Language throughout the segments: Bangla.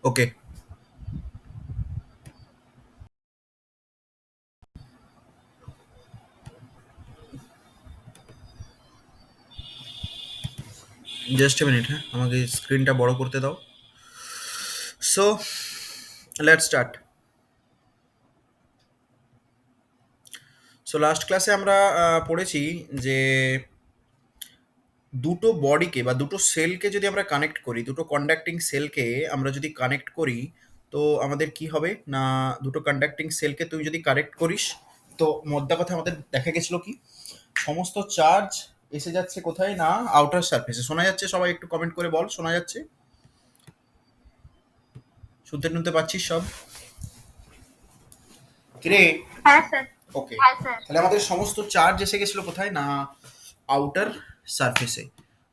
ওকে, জাস্ট এ মিনিট, হ্যাঁ, আমাকে স্ক্রিনটা বড় করতে দাও। So let's start. So last ক্লাসে আমরা পড়েছি যে দুটো বডিকে বা দুটো সেলকে যদি আমরা কানেক্ট করি, দুটো কন্ডাক্টিং সেলকে আমরা যদি কানেক্ট করি, তো আমাদের কি হবে না, দুটো কন্ডাক্টিং সেলকে তুই যদি কানেক্ট করিস, তো মোদ্দা কথা আমাদের দেখা গেছিল কি, সমস্ত চার্জ এসে যাচ্ছে কোথায় না, আউটার সারফেসে। শোনা যাচ্ছে? সবাই একটু কমেন্ট করে বল, শোনা যাচ্ছে? শুনতে শুনতে পাচ্ছিস সব? কিরে? হ্যাঁ স্যার। ওকে, তাহলে আমাদের সমস্ত চার্জ এসে গেছিল কোথায় না, আউটার সারফেসে।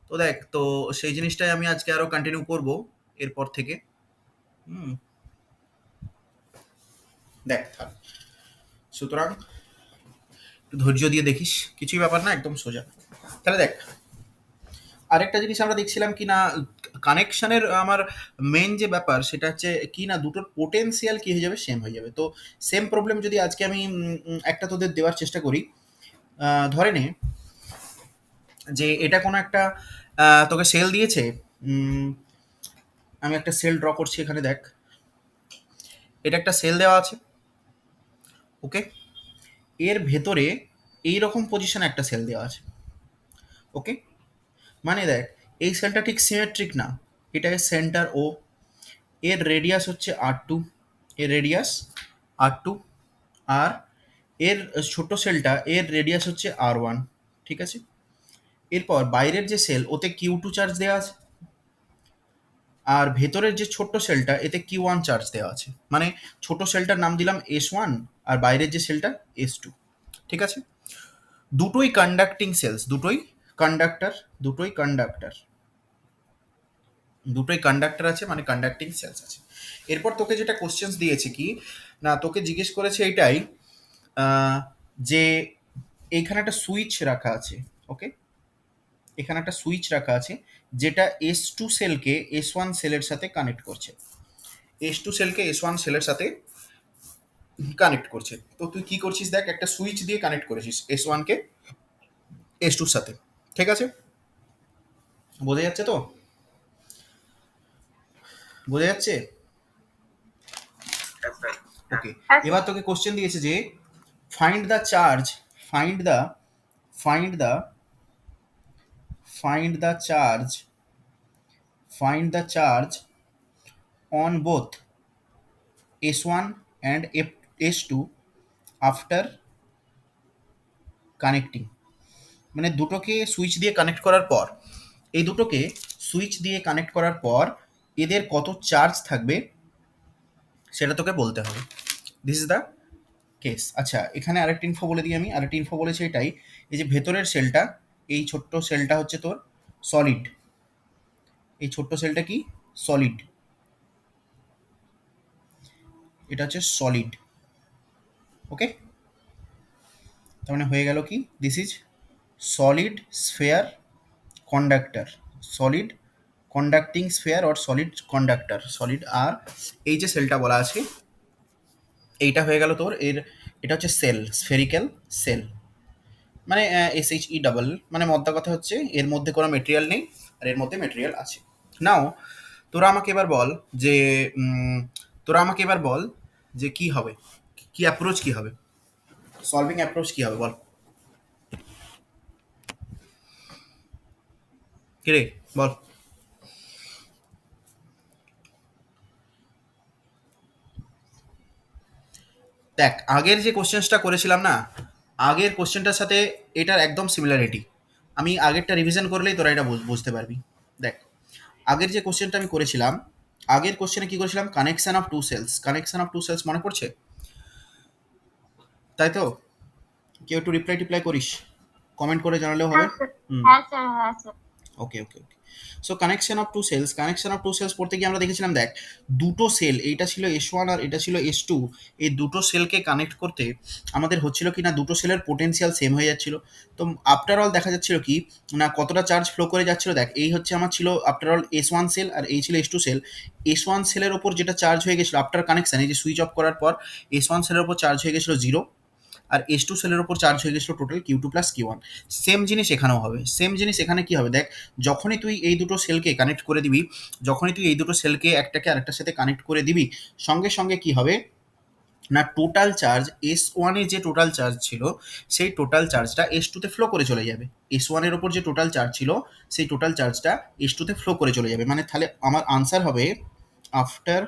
তো দেখ, তো সেই জিনিসটাই আমি আজকে আরো কন্টিনিউ করব এরপর থেকে। হুম, দেখ তাহলে। সুতরাং একটু ধৈর্য দিয়ে দেখিস, কিছুই ব্যাপার না, একদম সোজা। তাহলে দেখ, আরেকটা জিনিস আমরা দেখছিলাম কি না, কানেকশনের আমার মেন যে ব্যাপার সেটা হচ্ছে কি না, দুটোর পোটেনশিয়াল কি হয়ে যাবে, সেম হয়ে যাবে। তো সেম প্রবলেম যদি আজকে আমি একটা তোদের দেওয়ার চেষ্টা করি, ধরে নে যে এটা কোনো একটা তোকে সেল দিয়েছে। উম, আমি একটা সেল ড্র করছি এখানে, দেখ, এটা একটা সেল দেওয়া আছে। ওকে, এর ভেতরে এই রকম পজিশনে একটা সেল দেওয়া আছে। ওকে, মানে দেখ, এই সেলটা ঠিক সিমেট্রিক না, এটা সেন্টার ও, এর রেডিয়াস হচ্ছে R2, এর রেডিয়াস R2, আর এর ছোট সেলটা এর রেডিয়াস হচ্ছে R1। ঠিক আছে, এরপর বাইরের যে সেল ওতে Q2 চার্জ দেওয়া আছে, আর ভেতরের যে ছোট্ট সেলটা এতে Q1 চার্জ দেওয়া আছে। মানে ছোট সেলটার নাম দিলাম S1, আর বাইরের যে সেলটা S2। ঠিক আছে, দুটোই কন্ডাক্টিং সেলস, দুটোই কন্ডাক্টর, দুটোই কন্ডাক্টর, দুটোই কন্ডাক্টর আছে, মানে কন্ডাক্টিং সেলস আছে। এরপর তোকে যেটা কোশ্চেন্স দিয়েছে কি না, তোকে জিজ্ঞেস করেছে এটাই, যে এইখানে একটা সুইচ রাখা আছে। ওকে, এখানে একটা সুইচ রাখা আছে যেটা S2 সেলকে S1 সেলের সাথে কানেক্ট করছে, S2 সেলকে S1 সেলের সাথে কানেক্ট করছে। তো তুই কি করছিস, দেখ, একটা সুইচ দিয়ে কানেক্ট করেছিস S1 কে S2 এর সাথে। ঠিক আছে, বোঝা যাচ্ছে তো? বোঝা যাচ্ছে? ওকে, হ্যাঁ এবার স্যার। তোকে কোশ্চেন দিয়েছে যে find the charge, find the find the find the charge find the charge on both S1 and S2 after connecting. মানে দুটোকে সুইচ দিয়ে কানেক্ট করার পর, এই দুটোকে সুইচ দিয়ে কানেক্ট করার পর এদের কত চার্জ থাকবে সেটা তোকে বলতে হবে। This is the case. আচ্ছা, এখানে আরেকটা ইনফো বলে দিই আমি, আরেকটা ইনফো বলেছি এটাই, এই যে ভেতরের সেলটা, এই ছোট্ট সেলটা হচ্ছে তোর সলিড, এই ছোট্ট সেলটা কি, সলিড, এটা হচ্ছে সলিড। ওকে, তার মানে হয়ে গেল কি, this is solid sphere conductor, solid conducting sphere or solid conductor, solid. আর এই যে সেলটা বলা আছে, এইটা হয়ে গেল তোর এর, এটা হচ্ছে সেল, স্ফেরিক্যাল সেল, মানে SHE ডাবল, মানে মদ্দা কথা হচ্ছে এর মধ্যে কোনো মেটেরিয়াল নেই, আর এর মধ্যে মেটেরিয়াল আছে। নাও তোরা আমাকে এবার বল যে তোরা আমাকে এবার বল যে কি হবে, কি অ্যাপ্রোচ কি হবে, সলভিং অ্যাপ্রোচ কি হবে, বল। কিরে, বল। দেখ, আগের যে কোশ্চেন্সটা করেছিলাম না, আগের কোশ্চেনটার সাথে এটার একদম সিমিলারিটি। আমি আগেরটা রিভিশন করলেই তোরা এটা বুঝতে পারবি। দেখ, আগের যে কোশ্চেনটা আমি করেছিলাম, আগের কোশ্চেনে কি করেছিলাম, connection of two cells, connection of two cells মনে পড়ছে? তাই তো? কেউ একটু রিপ্লাই টিপ্লাই করিস, কমেন্ট করে জানালেও হবে। হ্যাঁ স্যার। হুম, হ্যাঁ স্যার। হ্যাঁ sir. Okay okay okay. So connection of two cells পড়তে গিয়ে আমরা দেখেছিলাম, দেখ দুটো সেল, এইটা ছিল S1 আর এটা ছিল S2, এই দুটো সেলকে কানেক্ট করতে আমাদের হচ্ছিল কি না দুটো সেলের পোটেনশিয়াল সেম হয়ে যাচ্ছিল। তো আফটার অল দেখা যাচ্ছিল কি না কতটা চার্জ ফ্লো করে যাচ্ছিল, দেখ এই হচ্ছে আমার ছিল আফটার অল S1 সেল আর এই ছিল S2 সেল। S1 সেলের ওপর যেটা চার্জ হয়ে গেছিলো আফটার কানেকশন, এই যে সুইচ অফ করার পর S1 সেলের ওপর চার্জ হয়ে গেছিলো 0, আর S2 সেলের ওপর চার্জ হয়ে গেছিলো total Q2 plus Q1। Same জিনিস এখানেও হবে, সেম জিনিস এখানে কি হবে দেখ, যখনই তুই এই দুটো সেলকে কানেক্ট করে দিবি, যখনই তুই এই দুটো সেলকে একটাকে আরেকটার সাথে কানেক্ট করে দিবি, সঙ্গে সঙ্গে কি হবে না টোটাল চার্জ S1 এ যে টোটাল চার্জ ছিল সেই টোটাল চার্জটা S2 তে ফ্লো করে চলে যাবে। S1 এর ওপর যে টোটাল চার্জ ছিল সেই টোটাল চার্জটা S2 তে ফ্লো করে চলে যাবে। মানে তাহলে আমার আনসার হবে আফটার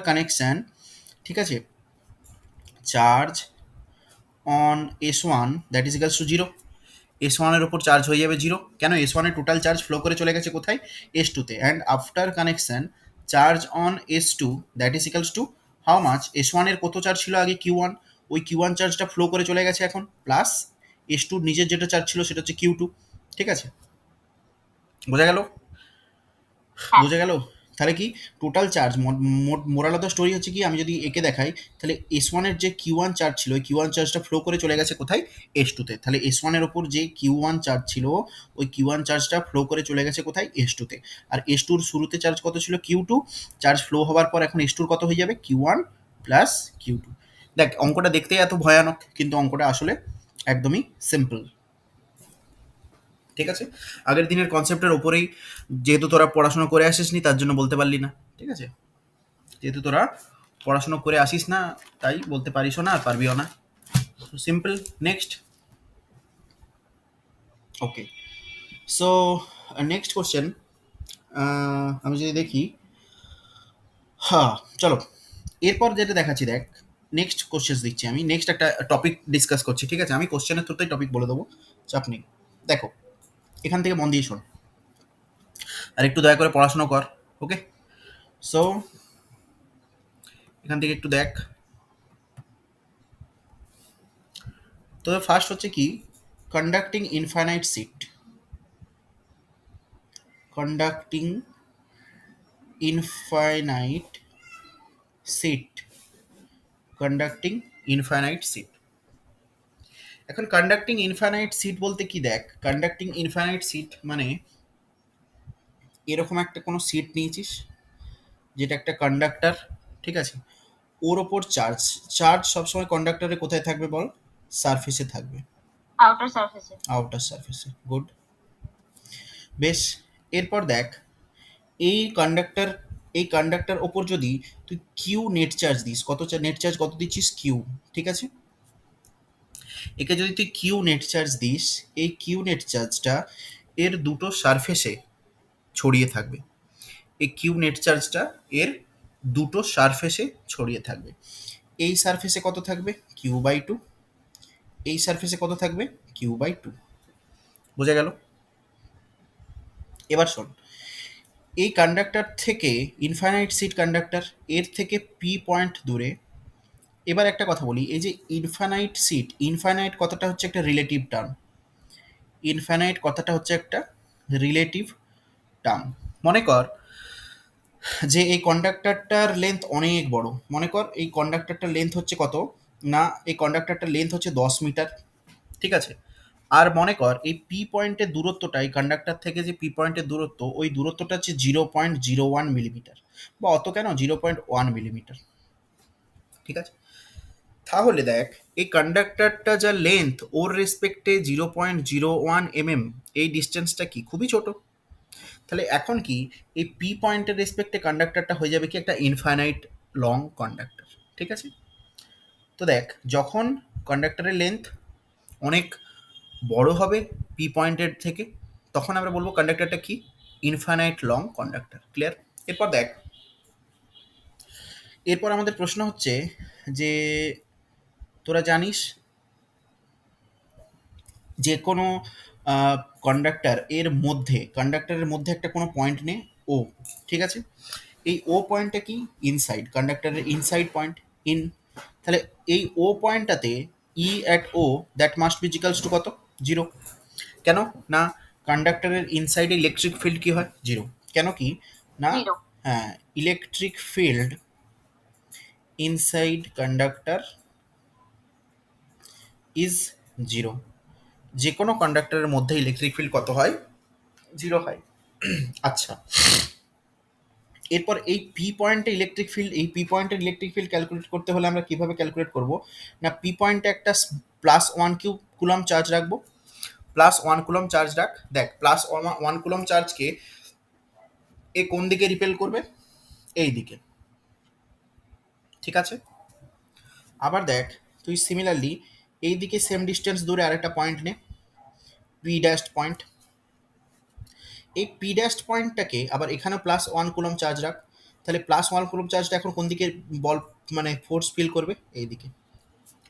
কানেকশন, ঠিক আছে, charge on S1 that is equals two 0। S1 এর ওপর চার্জ হয়ে যাবে 0, কেন S1 এর টোটাল চার্জ ফ্লো করে চলে গেছে কোথায় S2 তে, and after connection charge on S2 that is equals two how much, S1 এর কত চার্জ ছিল আগে Q1, ওই Q1 চার্জটা ফ্লো করে চলে গেছে এখন, প্লাস S2 নিজের যেটা চার্জ ছিল সেটা হচ্ছে Q2। ঠিক আছে, বোঝা গেল? হ্যাঁ। বোঝা গেল? তাহলে কি total charge, moral of the story হচ্ছে কি, আমি যদি একে দেখাই তাহলে S1 এর যে Q1 চার্জ ছিল ওই Q1 চার্জটা ফ্লো করে চলে গেছে কোথায় S2 তে, তাহলে S1 এর ওপর যে Q1 চার্জ ছিল ওই Q1 চার্জটা ফ্লো করে চলে গেছে কোথায় S2 তে, আর S2 এর শুরুতে চার্জ কত ছিল Q2, চার্জ ফ্লো হওয়ার পর এখন S2 এর কত হয়ে যাবে Q1 প্লাস Q2। দেখ অঙ্কটা দেখতে এত ভয়ানক কিন্তু অঙ্কটা আসলে একদমই সিম্পল। ঠিক আছে, আগের দিনের কনসেপ্টের ওপরেই, যেহেতু তোরা পড়াশোনা করে আসিসনি তার জন্য বলতে পারলি না। ঠিক আছে, যেহেতু তোরা পড়াশোনা করে আসিস না তাই বলতে পারিসও না আর পারবিও না। সিম্পল। নেক্সট। ওকে, সো নেক্সট কোশ্চেন আমি যদি দেখি, হ্যাঁ চলো এরপর যেটা দেখাচ্ছি, দেখ নেক্সট কোশ্চেন দিচ্ছি আমি, নেক্সট একটা টপিক ডিসকাস করছি। ঠিক আছে, আমি কোশ্চেনের থ্রুতেই টপিক বলে দেবো, চাপ নেই। দেখো এখান থেকে মন দিয়ে শোন আর একটু দয়া করে পড়াশোনা কর। ওকে, সো এখান থেকে একটু দেখ। তো ফার্স্ট হচ্ছে কি, conducting infinite sheet, conducting infinite sheet, conducting infinite sheet. এখন কন্ডাক্টিং ইনফাইনাইট সিট বলতে কি, দেখ কন্ডাক্টিং ইনফাইনাইট সিট মানে এরকম একটা কোনো সিট নিয়েছিস যেটা একটা কন্ডাক্টর, ঠিক আছে, ওর ওপর চার্জ, চার্জ সবসময় কন্ডাক্টরে কোথায় থাকবে বল, সারফেসে থাকবে, আউটার সারফেসে। আউটার সারফেসে। গুড, বেশ। এরপর দেখ এই কন্ডাক্টর, এই কন্ডাক্টর ওপর যদি তুই কিউ নেট চার্জ দিস, কত নেট চার্জ কত দিচ্ছিস কিউ, ঠিক আছে, একে যদি তুই কিউ নেট চার্জ দিস, এই কিউ নেট চার্জটা এর দুটো সারফেসে ছড়িয়ে থাকবে, এই কিউ নেট চার্জটা এর দুটো সারফেসে ছড়িয়ে থাকবে। এই সারফেসে কত থাকবে Q/2, এই সারফেসে কত থাকবে Q/2। বোঝা গেল? এবার শোন, এই কন্ডাক্টর থেকে ইনফাইনাইট সিট কন্ডাক্টর, এর থেকে পি পয়েন্ট দূরে, এবার একটা কথা বলি, এই যে ইনফাইনাইট সিট, ইনফাইনাইট কথাটা হচ্ছে একটা রিলেটিভ টার্ম, ইনফাইনাইট কথাটা হচ্ছে একটা রিলেটিভ টার্ম। মনে কর যে এই কন্ডাক্টরটার লেন্থ অনেক বড়, মনে কর এই কন্ডাক্টরটার লেন্থ হচ্ছে কত না, এই কন্ডাক্টরটার লেন্থ হচ্ছে 10 মিটার, ঠিক আছে, আর মনে কর এই পি পয়েন্টের দূরত্বটা, এই কন্ডাক্টর থেকে যে পি পয়েন্টের দূরত্ব, ওই দূরত্বটা হচ্ছে 0.01 মিলিমিটার, বা অত কেন 0.1 মিলিমিটার। ঠিক আছে, তাহলে দেখ এই কন্ডাক্টরটা যা লেন্থ ওর রেসপেক্টে 0.01 mm, এই ডিস্টেন্সটা কি খুবই ছোট। তাহলে এখন কি এই পি পয়েন্টের রেসপেক্টে কন্ডাক্টরটা হয়ে যাবে কি একটা ইনফাইনাইট লং কন্ডাক্টর। ঠিক আছে, তো দেখ যখন কন্ডাক্টরের লেন্থ অনেক বড় হবে পি পয়েন্টের থেকে, তখন আমরা বলবো কন্ডাক্টরটা কি ইনফাইনাইট লং কন্ডাক্টর। ক্লিয়ার? এরপর দেখ, এরপর আমাদের প্রশ্ন হচ্ছে যে তোরা জানিস যে কোনো কন্ডাক্টর এর মধ্যে, কন্ডাক্টরের মধ্যে একটা কোনো পয়েন্ট নে ও, ঠিক আছে, এই ও পয়েন্টটা কি ইনসাইড, কন্ডাক্টরের ইনসাইড পয়েন্ট ইন, তাহলে এই ও পয়েন্টটাতে E at O that must be equals to কত 0। কেন না কন্ডাক্টরের ইনসাইডে ইলেকট্রিক ফিল্ড কি হয় জিরো, কেন কি না 0. হ্যাঁ electric field inside conductor is zero, যে কোনো কন্ডাক্টরের মধ্যে ইলেকট্রিক ফিল্ড কত হয় জিরো হয়। আচ্ছা, এরপর এই পি পয়েন্টে ইলেকট্রিক ফিল্ড, এই পি পয়েন্টের ইলেকট্রিক ফিল্ড ক্যালকুলেট করতে হলে আমরা কিভাবে ক্যালকুলেট করব না পি পয়েন্টে একটা +1 কুলম চার্জ রাখবো, +1 কুলম চার্জ রাখ, দেখ +1 কুলম চার্জকে এ কোন দিকে রিপেল করবে এই দিকে, ঠিক আছে। আবার দেখ তুই সিমিলারলি এই দিকে সেম ডিস্টেন্স দূরে আরেকটা পয়েন্ট নে, পি ড্যাশ পয়েন্ট, এই পি ড্যাশ পয়েন্টটাকে আবার এখানে +1 কুলম চার্জ রাখ, তাহলে +1 কুলম চার্জটা এখন কোন দিকে বল মানে ফোর্স ফিল করবে এই দিকে,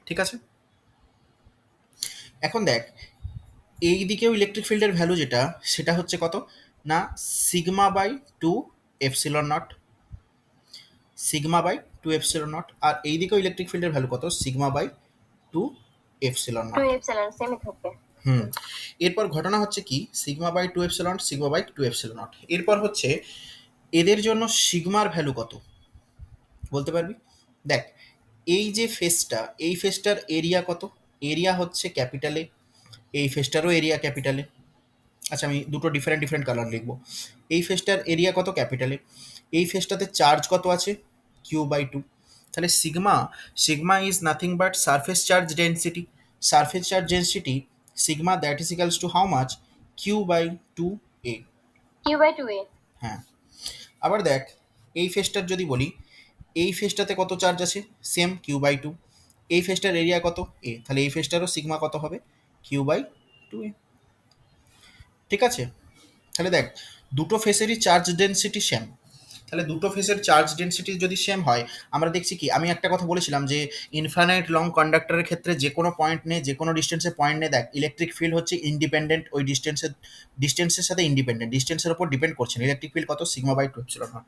ঠিক আছে। এখন দেখ এই দিকেও ইলেকট্রিক ফিল্ডের ভ্যালু যেটা সেটা হচ্ছে কত না σ/2 ε0, σ/2 ε0, আর এই দিকেও ইলেকট্রিক ফিল্ডের ভ্যালু কত σ/2 ε0। 2 এপসিলন সেমই থাকবে। হুম, এরপর ঘটনা হচ্ছে কি σ/2 ε0, এরপর হচ্ছে এদের জন্য সিগমার ভ্যালু কত বলতে পারবি? দেখ এই যে ফেসটা, এই ফেসটার এরিয়া কত, এরিয়া হচ্ছে ক্যাপিটালে, এই ফেসটারও এরিয়া ক্যাপিটালে। আচ্ছা আমি দুটো ডিফারেন্ট ডিফারেন্ট কালার লিখবো। এই ফেসটার এরিয়া কত ক্যাপিটালে, এই ফেসটাতে চার্জ কত আছে Q/2, তাহলে sigma, sigma is nothing but surface charge density, surface charge density sigma that is equals two how much Q/2a। Q/2a। হ্যাঁ, আবার দেখ এই ফেসটার যদি বলি, এই ফেসটাতে কত চার্জ আছে সেম Q/2, এই ফেসটার এরিয়া কত এ, তাহলে এই ফেসটারও সিগমা কত হবে Q/2a, ঠিক আছে। তাহলে দেখ দুটো ফেসেরই চার্জ ডেনসিটি সেম, তাহলে দুটো ফেসের চার্জ ডেনসিটি যদি সেম হয় আমরা দেখছি কি, আমি একটা কথা বলেছিলাম যে ইনফাইনাইট লং কন্ডাক্টরের ক্ষেত্রে যে কোনো পয়েন্ট নে, যে কোনো ডিস্টেন্সে পয়েন্ট নে, দেখ ইলেকট্রিক ফিল্ড হচ্ছে ইন্ডিপেন্ডেন্ট, ওই ডিস্টেন্সের সাথে ইন্ডিপেন্ডেন্ট, ডিস্টেন্সের উপর ডিপেন্ড করছে না, ইলেকট্রিক ফিল্ড কত σ/2 ε0,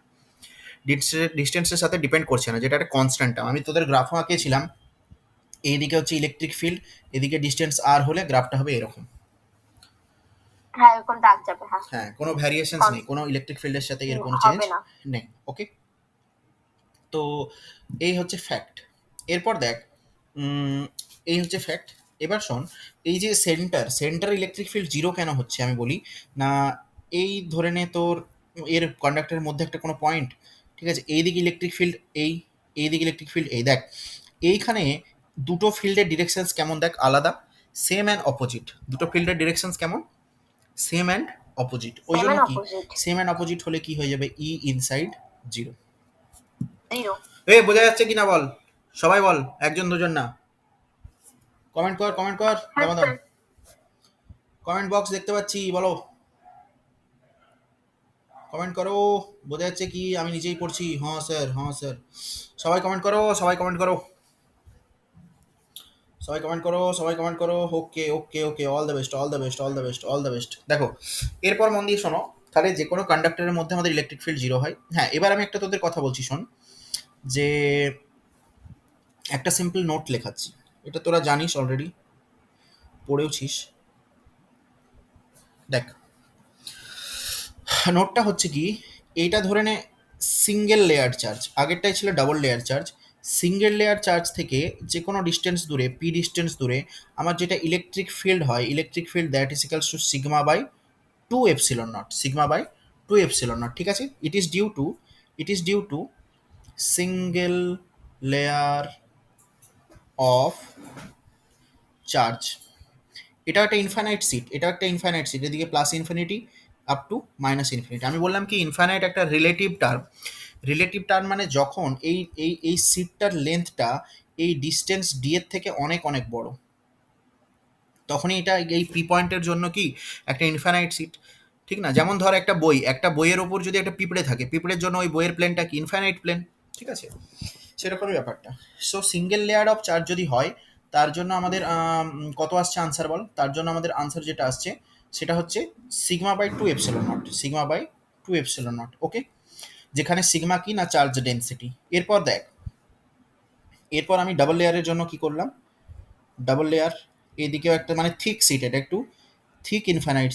ডিস্টেন্সের সাথে ডিপেন্ড করছে না, যেটা একটা কনস্ট্যান্ট। আমি তোদের গ্রাফও আঁকিয়েছিলাম, এইদিকে হচ্ছে ইলেকট্রিক ফিল্ড, এদিকে ডিস্টেন্স আর হলে গ্রাফটা হবে এরকম। হ্যাঁ কোন দাগ যাবে। হ্যাঁ হ্যাঁ কোনো ভ্যারিয়েশনস নেই, কোনো ইলেকট্রিক ফিল্ডের সাথে এর কোনো চেঞ্জ হবে না। নেই, ওকে। তো এই হচ্ছে ফ্যাক্ট। এরপর দেখ এই হচ্ছে ফ্যাক্ট। এবার শোন, এই যে সেন্টার ইলেকট্রিক ফিল্ড জিরো কেন হচ্ছে আমি বলি না, এই ধরে নে তোর এর কন্ডাক্টরের মধ্যে একটা কোনো পয়েন্ট, ঠিক আছে, এইদিকে ইলেকট্রিক ফিল্ড এইদিকে ইলেকট্রিক ফিল্ড এই, দেখ এইখানে দুটো ফিল্ডের ডিরেকশনস কেমন দেখ আলাদা, সেম অ্যান্ড অপোজিট, দুটো ফিল্ডের ডিরেকশনস কেমন সেম অ্যান্ড অপোজিট, ওই সেম জন্য এন্ড কি অপোজিট। সেম অ্যান্ড অপোজিট হলে কি হয়ে যাবে ই ইনসাইড জিরো। 0। এ বোঝা যাচ্ছে কিনা বল, সবাই বল, একজন দুজন না, কমেন্ট কর কমেন্ট কর, হ্যাঁ দাম স্যার। কমেন্ট বক্স দেখতে পাচ্ছি, বলো কমেন্ট করো, বোঝা যাচ্ছে কি আমি নিজেই পড়ছি, হ্যাঁ স্যার হ্যাঁ স্যার, সবাই কমেন্ট করো সবাই কমেন্ট করো সবাই কমেন্ট করো সবাই কমেন্ট করো, okay okay okay, all the best all the best all the best all the best. দেখো এরপর মন দিয়ে শোনো, তাহলে যে কোনো কন্ডাক্টরের মধ্যে আমাদের ইলেকট্রিক ফিল্ড জিরো হয়। হ্যাঁ এবার আমি একটা তোদের কথা বলছি শোন, যে একটা সিম্পল নোট লেখাচ্ছি, এটা তোরা জানিস অলরেডি, পড়েওছিস। দেখ নোটটা হচ্ছে কি, এইটা ধরে নে সিঙ্গেল লেয়ার চার্জ, আগেরটাই ছিল double layer charge, single layer charge থেকে যে কোনো ডিস্টেন্স দূরে পি ডিস্টেন্স দূরে আমার যেটা ইলেকট্রিক ফিল্ড হয়, electric field that is equals to σ/2 ε0, σ/2 ε0, ঠিক আছে। It is due to single layer of charge, এটা একটা ইনফাইনাইট সিট, এটা একটা ইনফাইনাইট সিট, এদিকে plus infinity up to minus infinity. আমি বললাম কি ইনফাইনাইট একটা রিলেটিভ টার্ম, রিলেটিভ টার্ম মানে যখন এই সিটটার লেন্থটা এই ডিস্টেন্স ডি এর থেকে অনেক অনেক বড়, তখনই এটা এই পি পয়েন্টের জন্য কি একটা ইনফাইনাইট সিট, ঠিক না। যেমন ধর একটা বই, একটা বইয়ের ওপর যদি একটা পিঁপড়ে থাকে, পিঁপড়ের জন্য ওই বইয়ের প্লেনটা কি ইনফাইনাইট প্লেন, ঠিক আছে, সেরকমই ব্যাপারটা। So single layer of charge যদি হয় তার জন্য আমাদের কত আসছে আনসার বল, তার জন্য আমাদের আনসার যেটা আসছে সেটা হচ্ছে σ/2 ε0, σ/2 ε0, ওকে, যেখানে সিগমা কি না চার্জ ডেন্সিটি। এরপর দেখ, এরপর আমি ডাবল লেয়ারের জন্য কি করলাম, ডাবল লেয়ার এদিকেও একটা মানে থিক সিট, এটা একটু থিক ইনফাইনাইট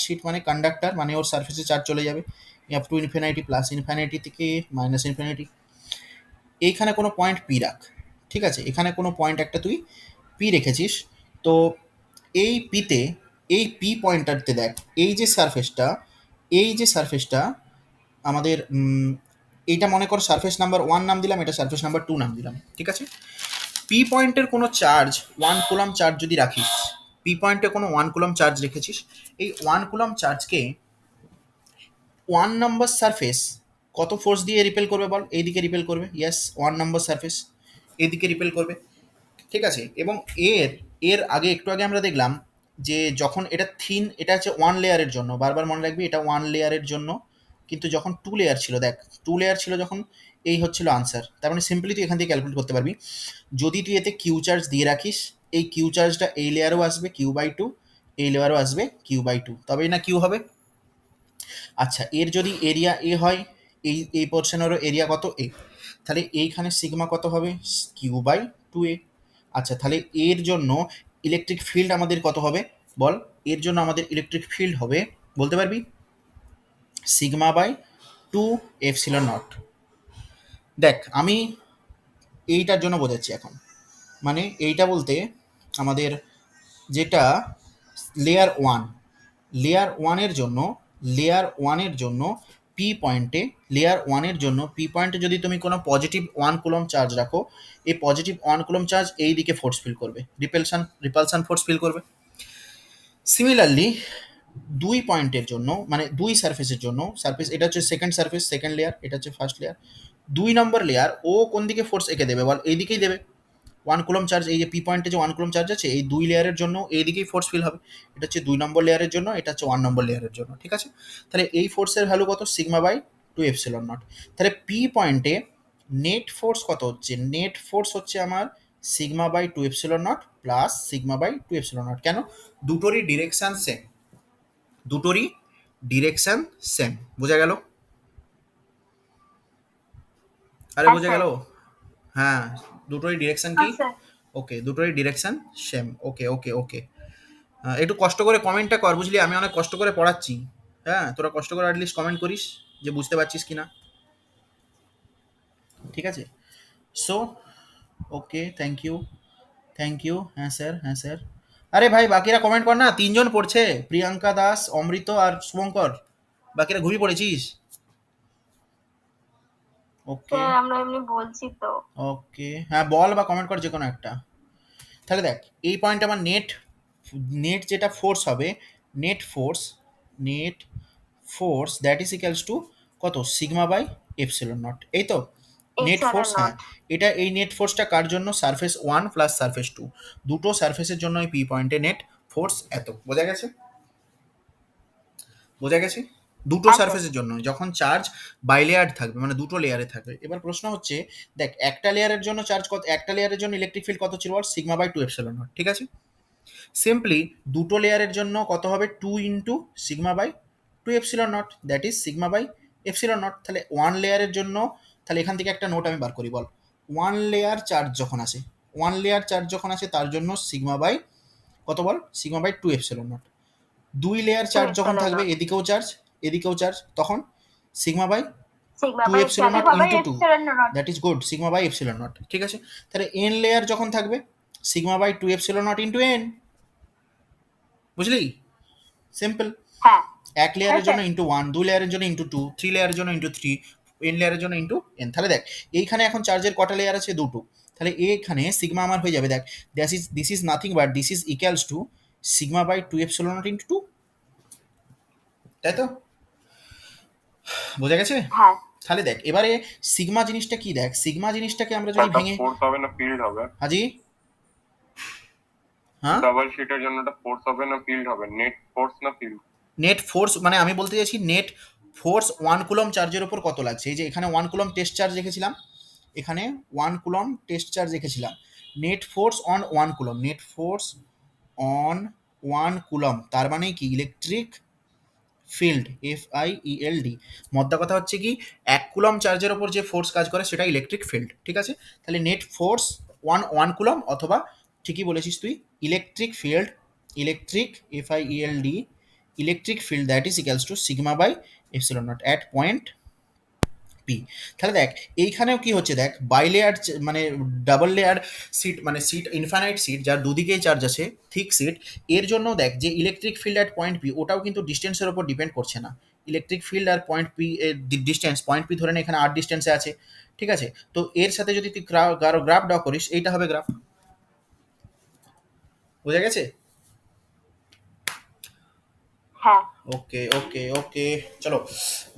শিট মানে কন্ডাক্টর, মানে ওর সারফেসে চার্জ চলে যাবে up to infinity, plus infinity থেকে মাইনাস ইনফিনিটি। এইখানে কোনো পয়েন্ট পি রাখ, ঠিক আছে, এখানে কোনো পয়েন্ট একটা তুই পি রেখেছিস। তো এই পিতে, এই পি পয়েন্টারতে দেখ, এই যে সারফেসটা, এই যে সারফেসটা আমাদের এইটা মনে কর সারফেস নাম্বার 1 নাম দিলাম, এটা সারফেস নাম্বার 2 নাম দিলাম, ঠিক আছে। পি পয়েন্টের কোনো চার্জ 1 কুলম চার্জ যদি রাখিস, পি পয়েন্টে কোনো 1 কুলম চার্জ রেখেছিস, এই 1 কুলম চার্জকে 1 নাম্বার সারফেস কত ফোর্স দিয়ে রিপেল করবে বল? এইদিকে রিপেল করবে, ইয়েস 1 নাম্বার সারফেস এইদিকে রিপেল করবে, ঠিক আছে। এবং এর এর আগে একটু আগে আমরা দেখলাম যে যখন এটা থিন, এটা হচ্ছে 1 লেয়ারের জন্য, বারবার মনে রাখবি এটা 1 লেয়ারের জন্য, কিন্তু যখন 2 লেয়ার ছিল, দেখ 2 লেয়ার ছিল যখন, এই হচ্ছিল আনসার। তার মানে সিম্পলি তুই এখান থেকে ক্যালকুলেট করতে পারবি, যদি তুই এতে কিউ চার্জ দিয়ে রাখিস, এই কিউ চার্জটা এই লেয়ারও আসবে Q/2, এই লেয়ারও আসবে Q/2, তবেই না কিউ হবে। আচ্ছা, এর যদি এরিয়া এ হয়, এই পোর্শনেরও এরিয়া কত এ, তাহলে এইখানে সিগমা কত হবে? Q/2a। আচ্ছা, তাহলে এর জন্য ইলেকট্রিক ফিল্ড আমাদের কত হবে বল? এর জন্য আমাদের ইলেকট্রিক ফিল্ড হবে, বলতে পারবি, σ/2ε0। দেখ আমি এইটার জন্য বোঝাচ্ছি এখন, মানে এইটা বলতে আমাদের যেটা লেয়ার 1, লেয়ার 1-এর জন্য, লেয়ার 1-এর জন্য পি পয়েন্টে, লেয়ার 1-এর জন্য পি পয়েন্টে যদি তুমি কোনো পজিটিভ 1 কুলম চার্জ রাখো, এই পজিটিভ 1 কুলম চার্জ এই দিকে ফোর্স ফিল করবে, রিপালশন ফোর্স ফিল করবে। সিমিলারলি দুই পয়েন্টের জন্য, মানে দুই সারফেসের জন্য, সারফেস এটা হচ্ছে সেকেন্ড সারফেস, সেকেন্ড লেয়ার, এটা হচ্ছে ফার্স্ট লেয়ার, 2 নম্বর লেয়ার ও কোন দিকে ফোর্স এঁকে দেবে বল? এই দিকেই দেবে। 1 কুলম চার্জ, এই যে পি পয়েন্টে যে 1 কুলম চার্জ আছে, এই দুই লেয়ারের জন্য এই দিকেই ফোর্স ফিল হবে। এটা হচ্ছে 2 নম্বর লেয়ারের জন্য, এটা হচ্ছে 1 নম্বর লেয়ারের জন্য, ঠিক আছে। তাহলে এই ফোর্সের ভ্যালু কত? σ/2ε0। তাহলে পি পয়েন্টে নেট ফোর্স কত হচ্ছে? নেট ফোর্স হচ্ছে আমার σ/2ε0 প্লাস σ/2ε0। কেন? দুটোরই ডিরেকশন সেম, দুটোরই ডিরেকশন সেম, বোঝা গেল? আরে হ্যাঁ বোঝা স্যার। গেল? হ্যাঁ, দুটোরই ডিরেকশন কি? হ্যাঁ স্যার। ওকে, দুটোরই ডিরেকশন সেম। ওকে ওকে ওকে, একটু কষ্ট করে কমেন্টটা কর, বুঝলি, আমি অনেক কষ্ট করে পড়াচ্ছি। হ্যাঁ, তোরা কষ্ট করে অ্যাটলিস্ট কমেন্ট করিস যে বুঝতে পারছিস কি না, ঠিক আছে। So okay, thank you, thank you. হ্যাঁ স্যার, হ্যাঁ স্যার। আরে ভাই বাকিরা কমেন্ট কর না, 3জন পড়ছে, প্রিয়াঙ্কা দাস, অমৃত আর শুভঙ্কর, বাকিরা ঘুমিয়ে পড়েছিস? ওকে স্যার আমরা এমনি বলছি তো। ওকে, হ্যাঁ বল বা কমেন্ট কর যে কোনো একটা। তাহলে দেখ এই পয়েন্ট আমার নেট, নেট যেটা ফোর্স হবে, net force, net force that is equals two কত? σ/ε0, এই তো নেট ফোর্স। হ্যাঁ, ε0। এটা এই নেট ফোর্সটা কার জন্য? সারফেস 1 প্লাস সারফেস 2, দুটো সারফেসের জন্য এই পি পয়েন্টে নেট ফোর্স এত। বোঝা গেছে? বোঝা গেছে? দুটো হ্যাঁ স্যার। সারফেসের জন্য যখন চার্জ বাইলেয়ার থাকবে, মানে দুটো লেয়ারে থাকবে। এবার প্রশ্ন হচ্ছে, দেখ একটা লেয়ারের জন্য চার্জ কত, একটা লেয়ারের জন্য ইলেকট্রিক ফিল্ড কত ছিল বল? σ/2ε0, ঠিক আছে। সিম্পলি দুটো লেয়ারের জন্য কত হবে? 2 ইন্টু σ/2ε0, দ্যাট ইজ σ/ε0। তাহলে 1 লেয়ারের জন্য, তাহলে এখান থেকে একটা নোট আমি বার করি বল। 1 লেয়ার চার্জ যখন আসে, 1 লেয়ার চার্জ যখন আসে তার জন্য সিগমা বাই কত বল? σ/2ε0। 2 লেয়ার চার্জ যখন থাকবে, 2ε0। এদিকেও চার্জ এদিকেও চার্জ, তখন সিগমা বাই ভ্যালু σ/2ε0 হবে ইন্টু 2, ε0। দ্যাট ইজ গুড, σ/ε0, ঠিক আছে। তাহলে n লেয়ার যখন থাকবে, σ/2ε0 ইন্টু n, বুঝলি? সিম্পল। হ্যাঁ। এক হ্যাঁ লেয়ারের জন্য স্যার। ইন্টু 1, 2 লেয়ারের জন্য ইন্টু 2, 3 লেয়ারের জন্য ইন্টু 3, n লেয়ারের জন্য ইন্টু n। তাহলে দেখ এইখানে এখন চার্জের কটা লেয়ার আছে? দুটো। তাহলে এখানে সিগমা আমার হয়ে যাবে, দেখ this is nothing but this is equals to σ/2ε0 into 2, তাই তো? বোঝা গেছে? হ্যাঁ। তাহলে দেখ এবারে সিগমা জিনিসটা কি, দেখ সিগমা জিনিসটাকে আমরা যদি ওটা ভেঙে, ফোর্স হবে না ফিল্ড হবে? হাজি, হ্যাঁ, ডাবল শিটের জন্য ওটা ফোর্স হবে না ফিল্ড হবে? নেট ফোর্স না ফিল্ড? নেট ফোর্স, মানে আমি বলতে চাইছি নেট ফোর্স 1 কুলম চার্জের উপর কত লাগছে। এই যে এখানে 1 কুলম টেস্ট চার্জ রেখেছিলাম, এখানে 1 কুলম টেস্ট চার্জ রেখেছিলাম, net force on 1 coulomb, net force on 1 coulomb, তার মানে কি ইলেকট্রিক ফিল্ড, FIELD। মদ্দা কথা হচ্ছে কি, 1 কুলম চার্জের ওপর যে ফোর্স কাজ করে সেটা ইলেকট্রিক ফিল্ড, ঠিক আছে। তাহলে নেট ফোর্স 1 কুলম, অথবা ঠিকই বলেছিস তুই, electric field electric FIELD electric field that is equals to sigma by epsilon not at point P. তাহলে দেখ এইখানেও কি হচ্ছে, দেখ বাইলেয়ার মানে ডাবল লেয়ার সিট, মানে সিট ইনফাইনাইট সিট যার দুদিকেই চার্জ আছে, থিক সিট, এর জন্য দেখ যে electric field at point P ওটাও কিন্তু ডিস্টেন্সের উপর ডিপেন্ড করছে না। ইলেকট্রিক ফিল্ড আর point P distance, point P ধরে নে এখানে আর ডিস্টেন্সে আছে, ঠিক আছে? তো এর সাথে যদি তুই গ্রাফ ড্র করিস, এইটা হবে গ্রাফ। বোঝা গেছে? হ্যাঁ ওকে ওকে ওকে, চলো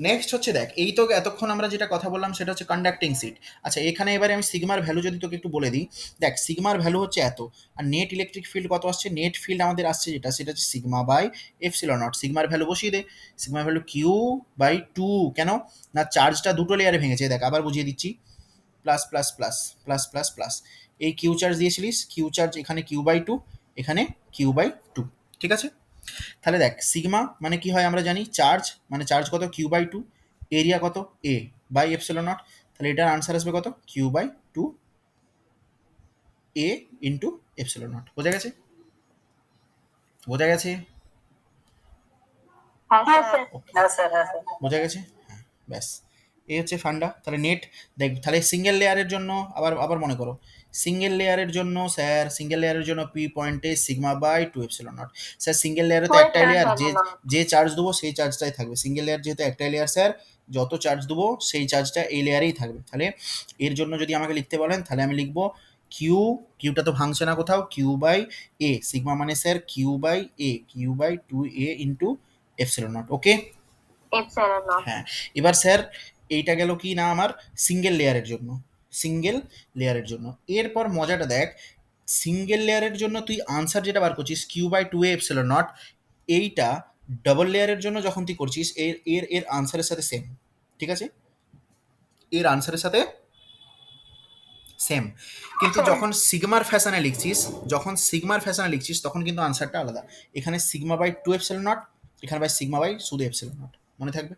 নেক্সট হচ্ছে, দেখ এই তো এতক্ষণ আমরা যেটা কথা বললাম সেটা হচ্ছে কন্ডাক্টিং সিট। আচ্ছা এখানে এবারে আমি সিগমার ভ্যালু যদি তোকে একটু বলে দিই, দেখ সিগমার ভ্যালু হচ্ছে এত, আর নেট ইলেকট্রিক ফিল্ড কত আসছে, নেট ফিল্ড আমাদের আসছে যেটা সেটা হচ্ছে সিগমা বাই এপসিলন নট। সিগমার ভ্যালু বসিয়ে দে, সিগমার ভ্যালু কিউ বাই টু, কেন না চার্জটা দুটো লেয়ারে ভেঙেছে, দেখ আবার বুঝিয়ে দিচ্ছি, plus plus plus plus plus plus, এই কিউ চার্জ দিয়েছিলিস, কিউ চার্জ এখানে কিউ বাই টু, এখানে কিউ বাই টু, ঠিক আছে? তাহলে দেখ সিগমা মানে কি হয় আমরা জানি, চার্জ মানে চার্জ কত কিউ বাই টু, এরিয়া কত এ বাই এপসিলন নট, তাহলে এটার আনসার আসবে কত Q by two A into epsilon not. বোঝা গেছে? বোঝা গেছে? হ্যাঁ স্যার। বোঝা গেছে? হ্যাঁ, ব্যাস এই হচ্ছে ফান্ডা। তাহলে নেট দেখ, তাহলে সিঙ্গেল লেয়ারের জন্য আবার আবার মনে করো, সিঙ্গেল লেয়ারের জন্য স্যার, সিঙ্গেল লেয়ারের জন্য পি পয়েন্টে sigma by two epsilon not. Sir single লেয়ারে তো একটাই লেয়ার, যে যে চার্জ দেবো সেই চার্জটাই থাকবে। সিঙ্গেল লেয়ার যেহেতু একটাই লেয়ার স্যার, যত চার্জ দেবো সেই চার্জটা এই লেয়ারেই থাকবে। তাহলে এর জন্য যদি আমাকে লিখতে বলেন তাহলে আমি লিখবো কিউ, কিউটা তো ভাঙছে না কোথাও, কিউ বাই এ, সিগমা মানে sir Q by A, Q by two A into epsilon not. Okay epsilon not. হ্যাঁ, এবার স্যার এইটা গেল কি না আমার সিঙ্গেল লেয়ারের জন্য, সিঙ্গেল লেয়ারের জন্য। এরপর মজাটা দেখ, সিঙ্গেল লেয়ারের জন্য তুই আনসার যেটা বার করছিস Q by two A epsilon not, এইটা ডাবল লেয়ারের জন্য যখন তুই করছিস এর এর এর আনসারের সাথে সেম, ঠিক আছে? এর আনসারের সাথে সেম, কিন্তু যখন সিগমার ফ্যাশনে লিখছিস, যখন সিগমার ফ্যাশনে লিখছিস তখন কিন্তু আনসারটা আলাদা। এখানে sigma by two epsilon not, এখানে বাই সিগমা বাই শুধু এপসিলন নট। মনে থাকবে?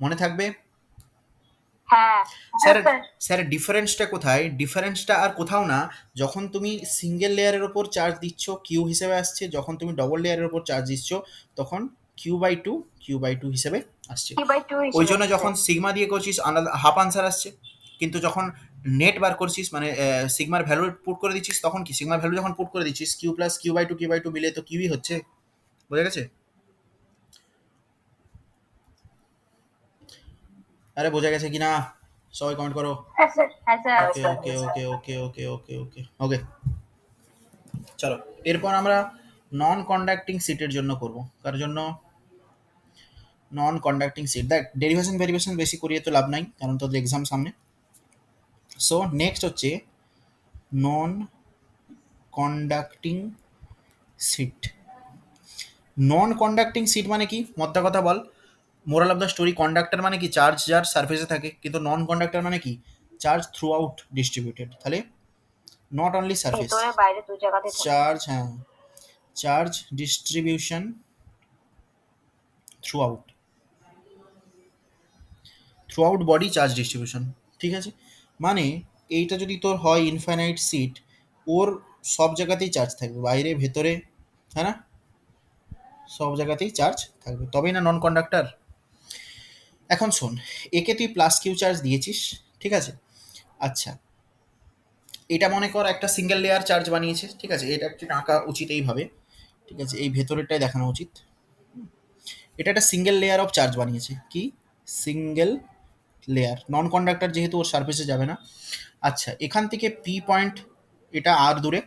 মনে থাকবে? হ্যাঁ স্যার স্যার ডিফারেন্সটা কোথায়? ডিফারেন্সটা আর কোথাও না, যখন তুমি সিঙ্গেল লেয়ারের ওপর চার্জ দিচ্ছ কিউ হিসেবে আসছে, যখন তুমি ডবল লেয়ারের ওপর চার্জ দিচ্ছ তখন কিউ বাই টু হিসেবে আসছে। ওই জন্য যখন সিগমা দিয়ে করছিস আলাদা হাফ আনসার আসছে, কিন্তু যখন নেট বার করছিস মানে সিগমার ভ্যালু পুট করে দিচ্ছিস তখন কি, সিগমার ভ্যালু যখন পুট করে দিচ্ছিস Q plus Q by two মিলে তো কিউই হচ্ছে। বোঝা গেছে? আরে বোঝা গেছে কি না? সবাই কমেন্ট করো। হ্যাঁ sir. Okay okay okay okay okay okay okay ওকে, চলো এরপর আমরা নন কন্ডাক্টিং সিটের জন্য করব। কার জন্য? নন কন্ডাক্টিং সিট। দেখ ডেরিভেশন ভেরিয়েশন বেশি করিয়ে তো লাভ নাই, কারণ তোদের এক্সাম সামনে। সো নেক্সট হচ্ছে non conducting sheet. Non conducting sheet মানে কি মদ্দা কথা বল? Moral of the story, conductor মানে কি চার্জ যার সারফেসে থাকে, কিন্তু নন কন্ডাক্টর মানে কি চার্জ থ্রু আউট ডিস্ট্রিবিউটেড। তাহলে নট অনলি সারফেস, ভেতরে বাইরে দু জায়গাতে চার্জ, হ্যাঁ charge distribution through out body charge distribution, ঠিক আছে? মানে এইটা যদি তোর হয় ইনফাইনাইট সিট, ওর সব জায়গাতেই চার্জ থাকবে, বাইরে ভেতরে, হ্যাঁ না, সব জায়গাতেই চার্জ থাকবে, তবেই না নন কন্ডাক্টর। এখন শোন, একে তুই প্লাস কিউ চার্জ দিয়েছিস, ঠিক আছে? আচ্ছা এটা মনে কর একটা সিঙ্গেল লেয়ার চার্জ বানিয়েছে, ঠিক আছে? এটা একটু আঁকা উচিত এইভাবে, ঠিক আছে? এই ভেতরেরটাই দেখানো উচিত। এটা একটা সিঙ্গেল লেয়ার অফ চার্জ বানিয়েছে, কি সিঙ্গেল লেয়ার, নন কন্ডাক্টর যেহেতু ওর সারফেসে যাবে না। আচ্ছা এখান থেকে পি পয়েন্ট এটা আর দূরে,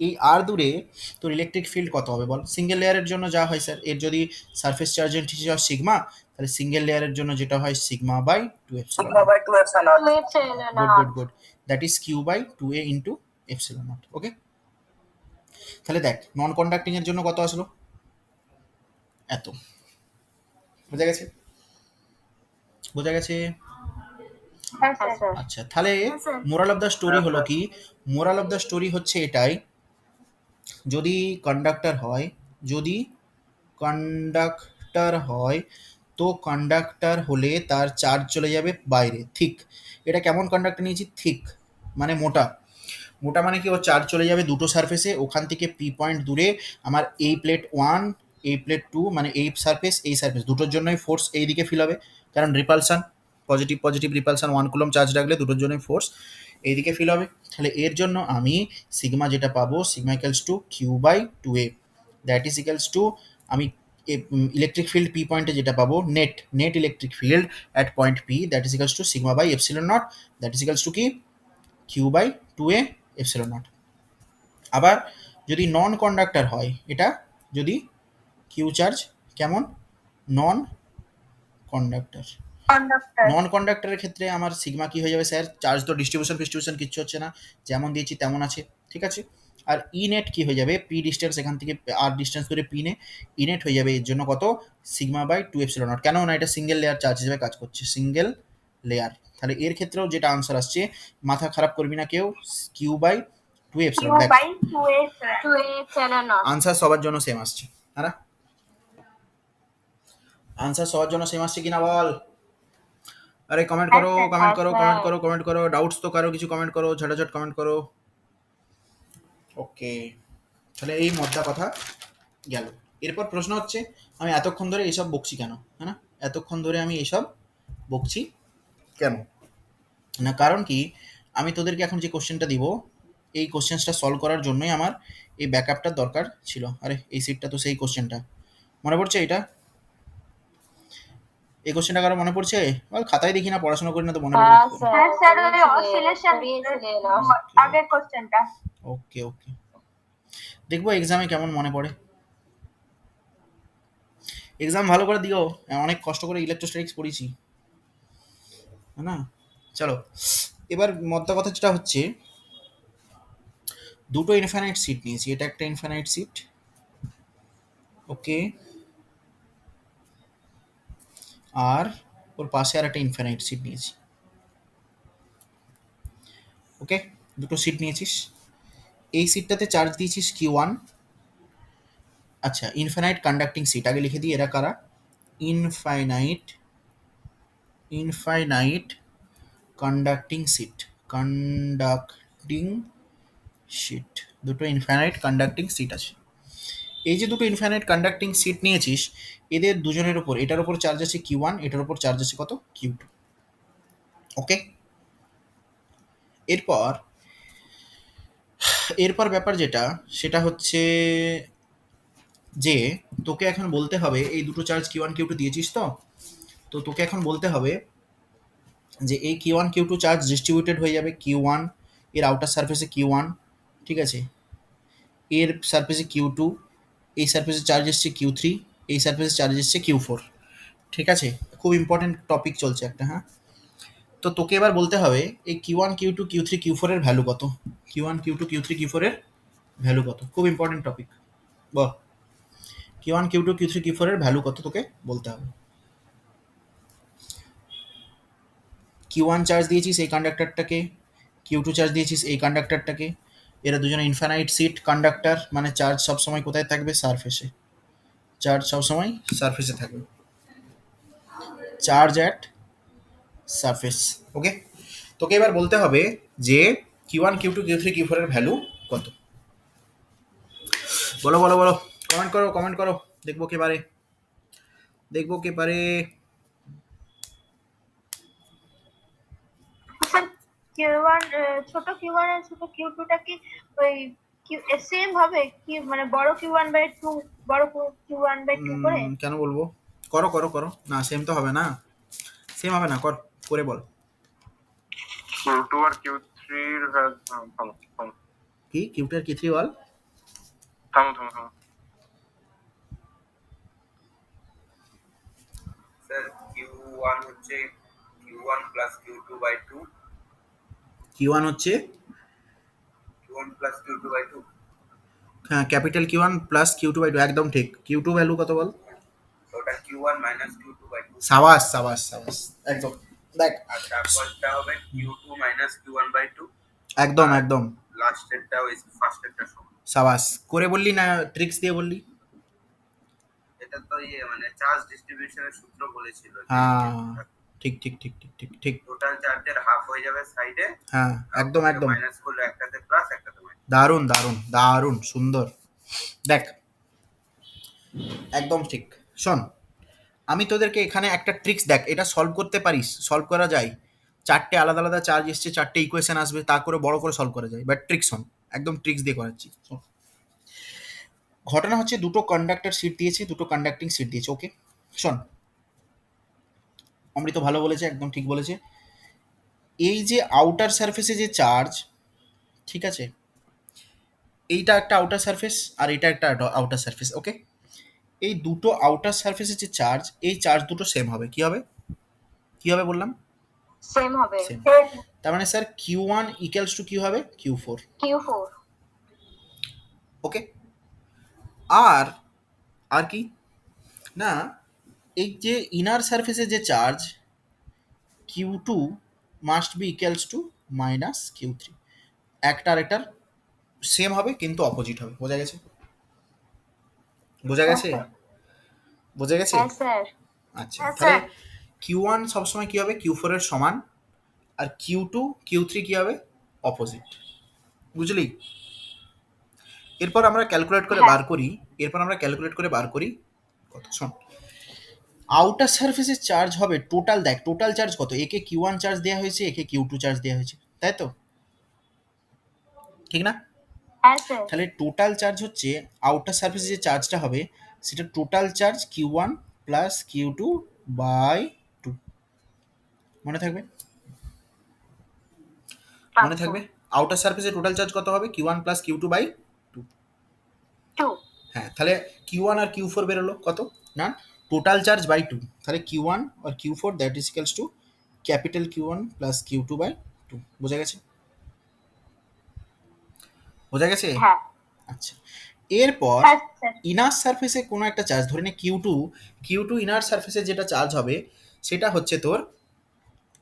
এই আর দূরে তোর ইলেকট্রিক ফিল্ড কত হবে বল? সিঙ্গেল লেয়ারের জন্য যা হয় স্যার, এর যদি সারফেস চার্জ ডেন্সিটি হয় সিগমা, তাহলে সিঙ্গেল লেয়ারের জন্য যেটা হয় sigma by two epsilon. Good good good, that is q by two A into epsilon not. Okay, তাহলে দেখ নন কন্ডাক্টিং এর জন্য কত আসলো? এত। বোঝা গেছে? বোঝা গেছে? আচ্ছা তাহলে মোরাল অফ দ্য স্টোরি হলো কি? মোরাল অফ দ্য স্টোরি হচ্ছে এটাই, যদি কন্ডাক্টর হয়, যদি কন্ডাক্টর হয় তো কন্ডাক্টর হলে তার চার্জ চলে যাবে বাইরে, ঠিক? এটা কেমন কন্ডাক্টর নিয়েছি? থিক মানে মোটা, মোটা মানে কি, ওর চার্জ চলে যাবে দুটো সারফেসে, ওখান থেকে পি পয়েন্ট দূরে আমার এই প্লেট 1 এই প্লেট 2 মানে এই সারফেস দুটোর জন্যই ফোর্স এই দিকে ফিল হবে, কারণ রিপালসান পজিটিভ পজিটিভ রিপালসান 1 কুলম চার্জ রাখলে দুটোর জন্যই ফোর্স এইদিকে ফিল হবে। তাহলে এর জন্য আমি সিগমা যেটা পাবো, sigma equals to q by two A, that is equals to আমি ইলেকট্রিক ফিল্ড পি পয়েন্টে যেটা পাবো, net electric field at point P, that is equals to sigma by epsilon naught, that is equals to কি q by two A epsilon naught. আবার যদি নন কন্ডাক্টর হয়, এটা যদি কিউ চার্জ কেমন, নন কন্ডাক্টর, কন্ডাক্টর। নন কন্ডাক্টরের ক্ষেত্রে আমার সিগমা কি হয়ে যাবে স্যার, চার্জ তো ডিস্ট্রিবিউশন কিচ্ছু হচ্ছে না, যেমন দিয়েছি তেমন আছে, ঠিক আছে। আর ই নেট কি হয়ে যাবে, পি ডিস্টেন্স এখান থেকে আর ডিস্টেন্স করে পি নে, ই নেট হয়ে যাবে এর জন্য কত, sigma by two epsilon not, কেন না এটা সিঙ্গেল লেয়ার চার্জ হিসেবে কাজ করছে, সিঙ্গেল লেয়ার। তাহলে এর ক্ষেত্রেও যেটা আনসার আসছে, মাথা খারাপ করবি না কেউ, কিউ বাই টু এপসিলন, দেখ two A epsilon not. Answer সবার জন্য সেম আসছে, হ্যাঁ না? আনসার সবার জন্য সেম আসছে কিনা বল? আরে কমেন্ট করো হ্যাঁ, কমেন্ট করো স্যার। কমেন্ট করো কমেন্ট করো, ডাউটস তো কারো কিছু কমেন্ট করো, ঝটাঝট কমেন্ট করো। ওকে, তাহলে এই মদ্দা কথা গেল। এরপর প্রশ্ন হচ্ছে, আমি এতক্ষণ ধরে এইসব বকছি কেন, হ্যাঁ না? এতক্ষণ ধরে আমি এইসব বকছি কেন? না কারণ কি, আমি তোদেরকে এখন যে কোশ্চেনটা দিব, এই কোশ্চেনটা সলভ করার জন্যই আমার এই ব্যাকআপটার দরকার ছিল। আরে এই সিটটা তো সেই কোশ্চেনটা মনে পড়ছে, এটা এই কোশ্চেনটা কারো মনে পড়ছে? বল, খাতায় দেখি না, পড়াশোনা করি না তো মনে পড়বে হ্যাঁ কি করে? স্যার, স্যার ওই করিয়েছিলেন, অসিলেশন করিয়েছিলেন। আগের কোশ্চেনটা। ওকে ওকে, দেখবো এক্সামে কেমন মনে পড়ে। এক্সাম ভালো করে দিও, অনেক কষ্ট করে ইলেকট্রোস্ট্যাটিক্স পড়েছি, হ্যাঁ না? চলো, এবার মদ্দা কথা যেটা হচ্ছে, দুটো ইনফাইনাইট সিট নিয়েছি, এটা একটা ইনফাইনাইট সিট, ওকে, আর ওর পাশে আর একটা ইনফাইনাইট সিট নিয়েছি, ওকে, দুটো সিট নিয়েছিস। এই সিটটাতে চার্জ দিয়েছিস কিউ ওয়ান। আচ্ছা, ইনফাইনাইট কন্ডাক্টিং সিট আগে লিখে দিই, এরা কারা, infinite conducting sheet, conducting sheet, দুটো ইনফাইনাইট কন্ডাক্টিং সিট আছে। এই যে দুটো ইনফাইনাইট কন্ডাক্টিং সিট নিয়েছিস, এদের দুজনের উপর, এটার উপর চার্জ আছে কিউ ওয়ান, এটার উপর চার্জ আছে কত, কিউ টু, ওকে। এরপর এরপর ব্যাপার যেটা, সেটা হচ্ছে যে তোকে এখন বলতে হবে, এই দুটো charge Q one Q two দিয়েছিস তো, তো তোকে এখন বলতে হবে যে এই Q one Q two charge distributed হয়ে যাবে, কিউ ওয়ান এর আউটার সারফেসে কিউ ওয়ান, ঠিক আছে, এর সারফেসে কিউ টু, এই সারফেসে চার্জ এসছে কিউ থ্রি, এই সারফেসে চার্জ এসছে কিউ ফোর, ঠিক আছে। খুব ইম্পর্টেন্ট টপিক চলছে একটা, হ্যাঁ। তো তোকে এবার বলতে হবে এই Q one Q two Q three Q four এর ভ্যালু কত, q one Q two Q three Q four এর ভ্যালু কত, খুব ইম্পর্টেন্ট টপিক, বল q one Q two Q three Q four এর ভ্যালু কত তোকে বলতে হবে। কিউ ওয়ান চার্জ দিয়েছিস এই কন্ডাক্টরটাকে, কিউ টু চার্জ দিয়েছিস এই কন্ডাক্টরটাকে, এরা দুজনে ইনফাইনাইট সিট কন্ডাক্টর, মানে চার্জ সবসময় কোথায় থাকবে, সারফেসে, চার্জ সবসময় সারফেসে থাকবে, চার্জ অ্যাট সারফেস, ওকে। তোকে এবার বলতে হবে যে Q one Q two Q three Q four এর ভ্যালু কত, বলো বলো বলো, কমেন্ট করো কমেন্ট করো, দেখবো কে পারে, দেখবো কে পারে। স্যার কিউ1 ছোট কিউ1 আর ছোট কিউ2টা কি ওই সেম হবে কি, মানে বড় কিউ1/2 বড় কিউ1/2 করে? কেন বলবো, করো করো করো, না সেম তো হবে না, সেম হবে না, কর করে বল। কিউ টু আর কিউ থ্রির থামো থামো কি কিউ টু আর কি থ্রি বল, থামো থামো থামো স্যার কিউ ওয়ান হচ্ছে q one plus Q two by two, Q one হচ্ছে q one plus Q two by two, হ্যাঁ capital q one plus Q two by two, একদম ঠিক। কিউ টু ভ্যালু কত বল, ওটা q one minus q two by two, সাবাস সাবাস সাবাস, একদম, দেখ আর তারপরটা হবে q two minus q one by two, একদম একদম, লাস্টেরটা ওই ফার্স্টেরটা সমান। সাবাস, করে বললি না ট্রিক্স দিয়ে বললি, এটা তো মানে চার্জ ডিস্ট্রিবিউশনের সূত্র বলেছিল যে হ্যাঁ ঠিক ঠিক ঠিক ঠিক ঠিক ঠিক টোটাল চার্জের হাফ হয়ে যাবে সাইডে, হ্যাঁ একদম একদম মাইনাস করলে একটাতে প্লাস একটাতে মাইনাস। দারুণ দারুণ দারুণ সুন্দর। দেখ একদম ঠিক। শোন, আমি তোদেরকে এখানে একটা ট্রিক্স, দেখ এটা সলভ করতে পারিস, সলভ করা যায়। চারটে আলাদা আলাদা চার্জ এসছে, চারটে ইকুয়েশন আসবে, তা করে বড় করে সলভ করা যায়, বাট ট্রিক্স শোন, একদম ট্রিক্স দিয়ে করাচ্ছি। শোন, ঘটনা হচ্ছে দুটো কন্ডাক্টর সিট দিয়েছে, দুটো কন্ডাক্টিং সিট দিয়েছে। ওকে শোন, অমৃত ভালো বলেছে, একদম ঠিক বলেছে। এই যে আউটার সারফেসে যে চার্জ, ঠিক আছে, এইটা একটা আউটার সারফেস আর এটা একটা আউটার সারফেস। ওকে, এই দুটো আউটার সারফেসের যে চার্জ, এই চার্জ দুটো সেম হবে। কি হবে, কি হবে বললাম? সেম হবে। সেম। তার মানে স্যার Q1 ইকুয়ালস টু কি হবে? Q4। Q4। ওকে, আর আর কি না, এই যে ইনার সারফেসে যে charge Q2 must be equals to minus Q3। একটা আরেকটার সেম হবে কিন্তু অপোজিট হবে। বোঝা গেছে? বোঝা গেছে? বোঝা গেছে? হ্যাঁ স্যার। আচ্ছা, হ্যাঁ, তাহলে স্যার। Q1 সবসময় কি হবে? Q4 এর সমান, আর Q2 Q3 কি হবে? অপোজিট। বুঝলি? এরপর আমরা ক্যালকুলেট করে হ্যাঁ। বার করি, এরপর আমরা ক্যালকুলেট করে বার করি কত। শোন, আউটার সারফেসের চার্জ হবে টোটাল, দেখ টোটাল চার্জ কত, একে Q1 চার্জ দেওয়া হয়েছে, একে Q2 চার্জ দেওয়া হয়েছে, তাই তো? ঠিক না? হ্যাঁ স্যার। তাহলে টোটাল চার্জ হচ্ছে, আউটার সারফেসে যে চার্জটা হবে সেটা total charge Q1 plus Q2 by 2। মনে থাকবে? মনে আচ্ছা। থাকবে? আউটার সারফেসে টোটাল চার্জ কত হবে? Q1 plus Q2 by 2। 2। হ্যাঁ, তাহলে Q1 আর Q4 বেরোলো কত না, টোটাল চার্জ বাই 2। তাহলে Q1 আর Q4 that is equals to capital Q1 plus Q2 by 2। বোঝা গেছে? বোঝা গেছে? হ্যাঁ। আচ্ছা, এরপর হ্যাঁ স্যার। ইনার সারফেসে কোনো একটা চার্জ ধরে নে Q2 ইনার সারফেসে যেটা চার্জ হবে সেটা হচ্ছে তোর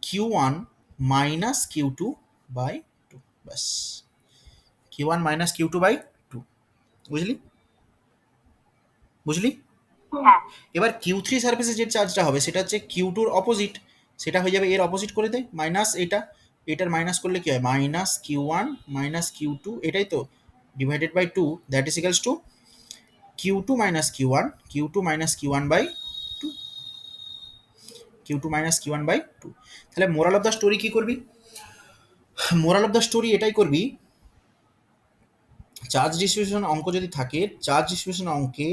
Q1 মাইনাস Q2 বাই 2। ব্যাস, Q1 মাইনাস Q2 বাই 2। বুঝলি? বুঝলি? হ্যাঁ। এবার Q3 সারফেসে যে চার্জটা হবে সেটা হচ্ছে Q2 এর অপোজিট, সেটা হয়ে যাবে এর অপোজিট করে দে, মাইনাস এটা, এটার মাইনাস করলে কি হয়? মাইনাস Q1 মাইনাস Q2, এটাই তো, divided by 2 that is equals to Q2 minus Q1, Q2 minus Q1 by 2, Q2 minus Q1 by 2। তাহলে মোরাল অফ দ্য স্টোরি কি করবি? মোরাল অফ দ্য স্টোরি এটাই করবি, চার্জ ডিস্ট্রিবিউশন অঙ্ক যদি থাকে, চার্জ ডিস্ট্রিবিউশন অঙ্কে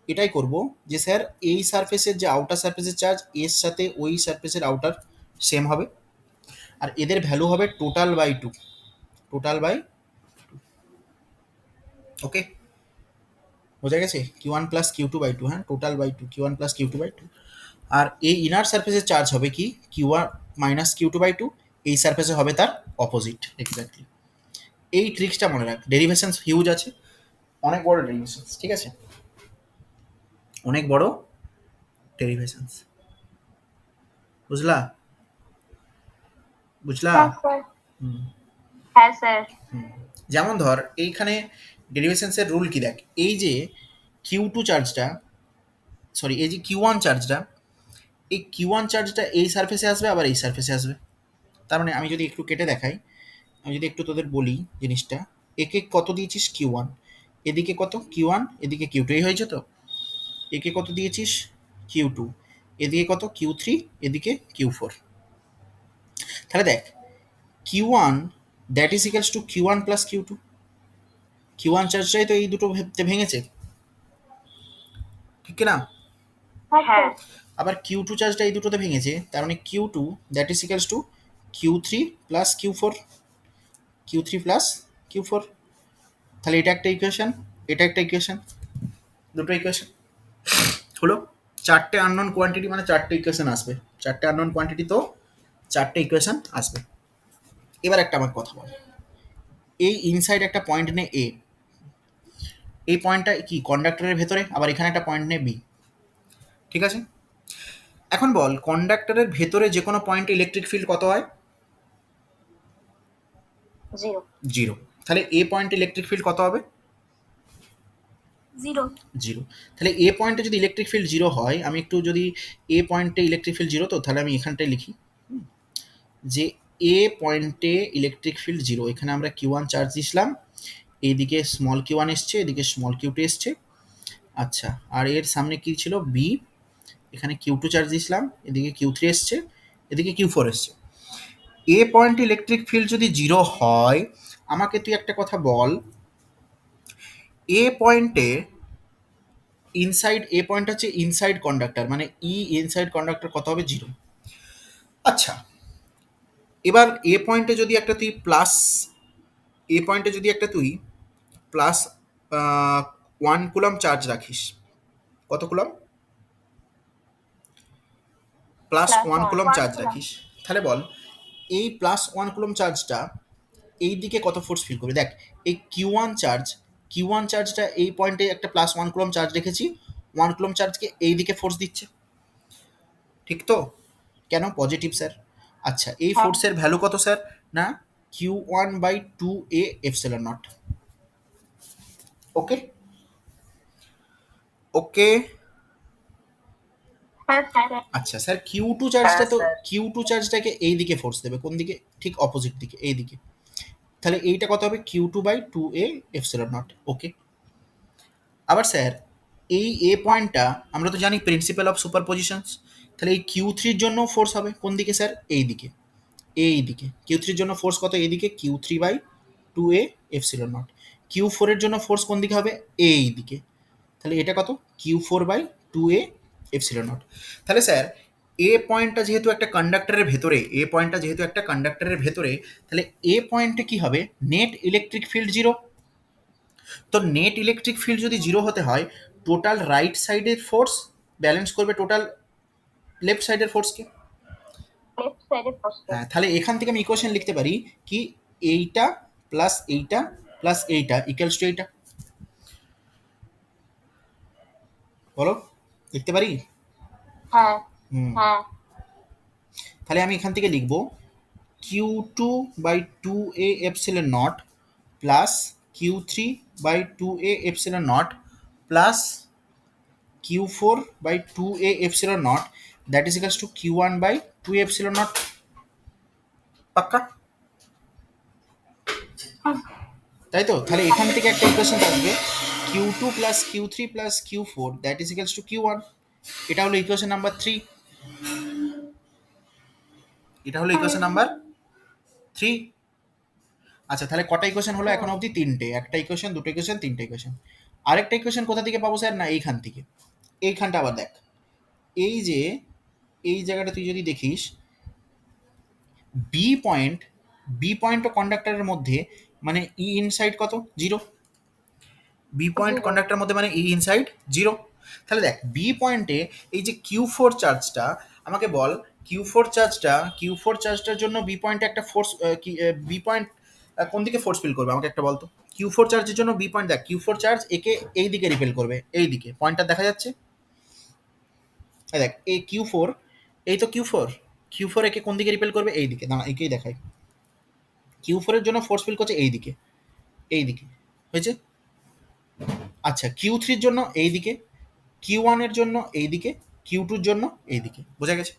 এটাই করব যে স্যার এই সারফেসের যে আউটার সারফেসের চার্জ এর সাথে ওই সারফেসের আউটার সেম হবে, আর এদের ভ্যালু হবে total by 2। Total by, okay বোঝা গেছে? Q1 প্লাস Q2 বাই 2, হ্যাঁ total by 2, Q1 plus Q2 by 2। আর এই ইনার সারফেসের চার্জ হবে কি? Q1 মাইনাস Q2 বাই 2, এই সারফেসে হবে তার অপোজিট। এক্স্যাক্টলি, এই ট্রিক্সটা মনে রাখ। ডেরিভেশনস হিউজ আছে, অনেক বড় ডেরিভেশনস, ঠিক আছে, অনেক বড় ডেরিভেশনস। বুঝলা? বুঝলা? হ্যাঁ স্যার। হুম। হ্যাঁ স্যার। যেমন ধর এইখানে ডেরিভেশনসের রুল কি দেখ, এই যে Q2 চার্জটা, সরি এই যে Q1 চার্জটা, এই Q1 চার্জটা এই সারফেসে আসবে আবার এই সারফেসে আসবে। তার মানে আমি যদি একটু কেটে দেখাই, আমি যদি একটু তোদের বলি জিনিসটা, একে কত দিয়েছিস? Q1, এদিকে কত? Q1, এদিকে Q2, এই হয়েছে তো। একে কত দিয়েছিস? Q2, এদিকে কত? Q3, এদিকে Q4। তাহলে দেখ Q1 that is equals two Q1 plus Q2। Q1 চার্জটাই তো এই দুটো ভেঙেছে, ঠিক না? হ্যাঁ হ্যাঁ। স্যার। আবার Q2 চার্জটা এই দুটোতে ভেঙেছে, তার মানে Q2 that is equals two Q3 plus Q4, Q3 plus Q4। তাহলে এটা একটা ইকুয়েশন, এটা একটা ইকুয়েশন, দুটো ইকুয়েশন হলো। চারটে আননোন কোয়ান্টিটি মানে চারটে ইকুয়েশন আসবে, চারটে আননোন কোয়ান্টিটি তো চারটে ইকুয়েশন আসবে। এবার একটা আমার কথা বল, এই ইনসাইড একটা পয়েন্ট নে এ, এই পয়েন্টটা কি কন্ডাক্টরের ভেতরে, আবার এখানে একটা পয়েন্ট নে বি, ঠিক আছে? এখন বল কন্ডাক্টরের ভেতরে যে কোনো পয়েন্টে ইলেকট্রিক ফিল্ড কত হয়? 0। 0। তাহলে এ পয়েন্টে ইলেকট্রিক ফিল্ড কত হবে? জিরো। জিরো। তাহলে এ পয়েন্টে যদি ইলেকট্রিক ফিল্ড জিরো হয়, আমি একটু যদি এ পয়েন্টে ইলেকট্রিক ফিল্ড জিরো, তো তাহলে আমি এখানটায় লিখি যে এ পয়েন্টে ইলেকট্রিক ফিল্ড জিরো। এখানে আমরা কিউ ওয়ান চার্জ দিছিলাম, এইদিকে স্মল কিউ ওয়ান এসছে, এদিকে স্মল কিউ টু এসছে। আচ্ছা, আর এর সামনে কি ছিল, বি, এখানে কিউ টু চার্জ দিছিলাম, এদিকে কিউ থ্রি এসছে, এদিকে কিউ ফোর এসছে। এ পয়েন্টে ইলেকট্রিক ফিল্ড যদি জিরো হয়, আমাকে তুই একটা কথা বল, এ পয়েন্টে ইনসাইড, এ পয়েন্ট হচ্ছে ইনসাইড কন্ডাক্টর, মানে ই ইনসাইড কন্ডাক্টর কত হবে, জিরো। আচ্ছা, এবার এ পয়েন্টে যদি একটা তুই প্লাস, এ পয়েন্টে যদি একটা তুই প্লাস 1 কুলম চার্জ রাখিস, কত coulomb, plus Plus 1 coulomb 1 charge coulomb. রাখিস, তাহলে বল এই প্লাস 1 কুলম চার্জটা এই দিকে কত ফোর্স ফিল করবে। দেখ, এই Q one charge, Q one চার্জটা এই পয়েন্টে একটা প্লাস 1 কুলম চার্জ রেখেছি, 1 কুলম চার্জকে এই দিকে ফোর্স দিচ্ছে, ঠিক তো? কেন পজিটিভ স্যার? আচ্ছা, এই হ্যাঁ। ফোর্সের ভ্যালু কত স্যার, না q one by two A epsilon not. Okay, okay. হ্যাঁ স্যার। আচ্ছা স্যার, কিউ টু চার্জটা তো, কিউ টু চার্জটাকে এই দিকে ফোর্স দেবে, কোন দিকে, ঠিক অপোজিট দিকে, এই দিকে। তাহলে এইটা কত হবে, q two by two A epsilon not. Okay. আবার স্যার, এই এ পয়েন্টটা আমরা তো জানি প্রিন্সিপাল অফ সুপারপজিশনস, তাহলে এই কিউ থ্রির জন্য ফোর্স হবে কোন দিকে স্যার, এই দিকে, এই দিকে। কিউ থ্রির জন্য ফোর্স কত, এই দিকে, Q three by two A epsilon naught. Q ফোরের জন্য ফোর্স কোন দিকে হবে, এই দিকে। তাহলে এটা কত, Q four by two A epsilon naught. তাহলে স্যার, এ পয়েন্টটা যেহেতু একটা কন্ডাক্টরের ভেতরে, এ পয়েন্টটা যেহেতু একটা কন্ডাক্টরের ভেতরে, তাহলে এ পয়েন্টে কি হবে, নেট ইলেকট্রিক ফিল্ড জিরো। তো নেট ইলেকট্রিক ফিল্ড যদি জিরো হতে হয়, টোটাল রাইট সাইডের ফোর্স ব্যালেন্স করবে টোটাল লেফট সাইডের ফোর্সকে। লেফট সাইডে ফোর্সকে। হ্যাঁ, তাহলে এখান থেকে আমি ইকুয়েশন লিখতে পারি কি, এইটা প্লাস এইটা প্লাস এইটা ইকুয়ালস টু এইটা। বলো, লিখতে পারি? হ্যাঁ হুম, হ্যাঁ। তাহলে আমি এখান থেকে লিখব Q two by two A epsilon naught plus Q three by two A epsilon naught plus Q four by two A epsilon naught, that is equals to Q one by two epsilon naught. পাক্কা? তাই তো? তাহলে এখান থেকে একটা ইকুয়েশন আসবে, Q two plus Q three plus Q four that is equals to Q one. এটা হলো ইকুয়েশন নাম্বার থ্রি। এটা হলো ইকুয়েশন নাম্বার থ্রি। আচ্ছা, তাহলে কটা ইকুয়েশন হলো এখন অবধি, তিনটে। একটা ইকুয়েশন, দুটো ইকুয়েশন, তিনটে ইকুয়েশন। আরেকটা ইকুয়েশন কোথা থেকে পাবো স্যার, না এইখান থেকে। এইখানটা আবার দেখ, এই যে এই জায়গাটা তুই যদি দেখিস, বি পয়েন্ট, বি পয়েন্ট ও কন্ডাক্টরের মধ্যে মানে ই ইনসাইড কত, জিরো। B point Zero. কন্ডাক্টরের মধ্যে মানে ই ইনসাইড জিরো। তাহলে দেখ, বি পয়েন্টে এই যে কিউ ফোর চার্জটা, আমাকে বল কিউ ফোর চার্জটা, কিউ ফোর চার্জটার জন্য বি পয়েন্টে একটা ফোর্স, বি পয়েন্ট কোন দিকে ফোর্স ফিল করবে আমাকে একটা বলতো। কিউ ফোর চার্জের জন্য বি পয়েন্ট, দেখ কিউ ফোর চার্জ একে এই দিকে রিপেল করবে, এই দিকে পয়েন্টটা দেখা যাচ্ছে। এই দেখ, এই কিউ ফোর, এই তো কিউ ফোর, কিউ ফোর একে কোন দিকে রিপেল করবে, এই দিকে। না, একেই দেখায়, কিউ ফোরের জন্য ফোর্স ফিল করছে এই দিকে, এই দিকে হয়েছে। আচ্ছা, কিউ থ্রির জন্য এই দিকে, কিউ ওয়ানের জন্য এই দিকে, কিউ টুর জন্য এই দিকে। বোঝা গেছে?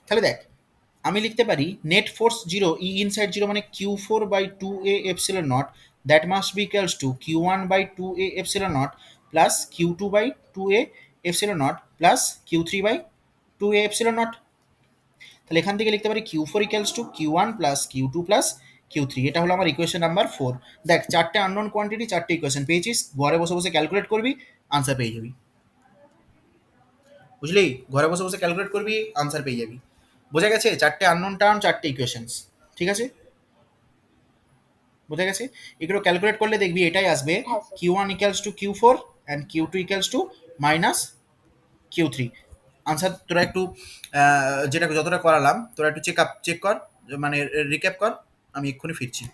তাহলে দেখ, আমি লিখতে পারি net force zero, E inside zero, মানে Q four by two A epsilon naught, that must be equals to Q one by two A epsilon naught plus Q two by two A epsilon naught plus Q three by two A epsilon naught. তাহলে এখান থেকে লিখতে পারি Q four equals to Q one plus Q two plus Q three. এটা হলো আমার ইকুয়েশন নাম্বার ফোর। দেখ, চারটে আননোন কোয়ান্টিটি, চারটে ইকুয়েশন পেয়েছিস, ঘরে বসে বসে ক্যালকুলেট করবি, আনসার পেয়ে যাবি। বুঝলি? ঘরে বসে বসে ক্যালকুলেট করবি, আনসার পেয়ে যাবি। বোঝা গেছে? চারটে আননোন টার্ম, চারটে ইকুয়েশনস। ঠিক আছে? বোঝা গেছে? এগুলো ক্যালকুলেট করলে দেখবি এটাই আসবে, হ্যাঁ sir. Q one equals to Q four and Q two equals to minus Q three. Answer তোরা একটু যেটা যতটা করালাম তোরা একটু চেক কর, মানে রিক্যাপ কর। আমি এক্ষুনি ফিরছি।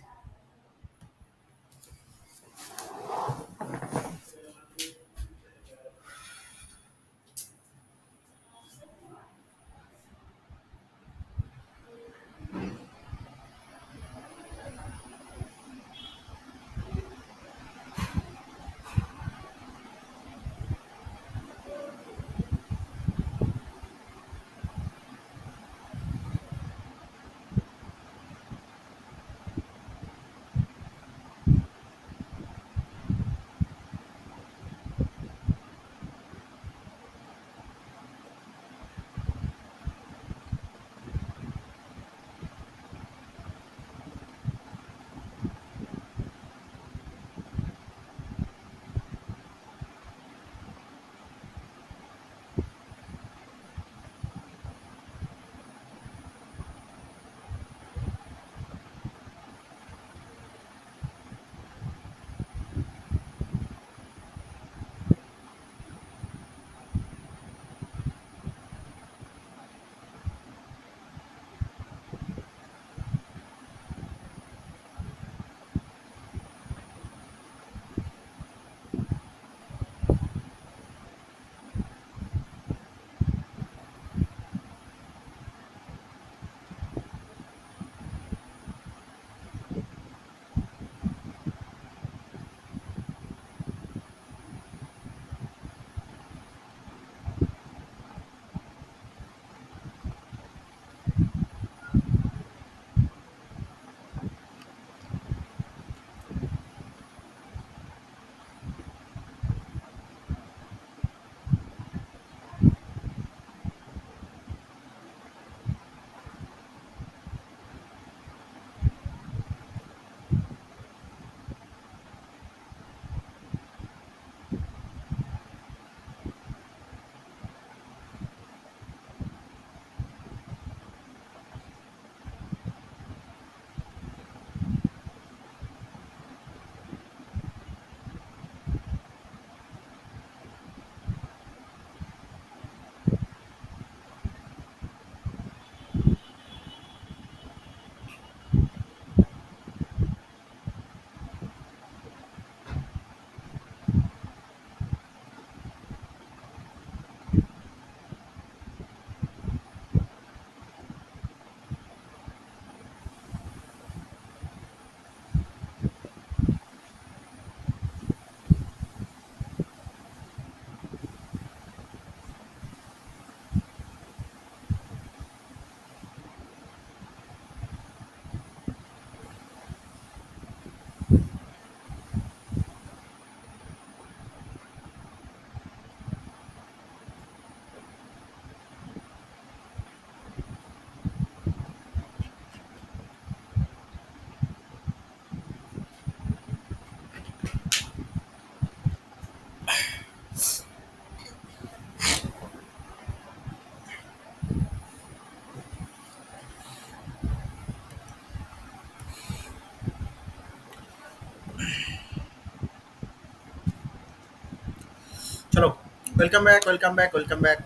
Welcome back, welcome back, welcome back.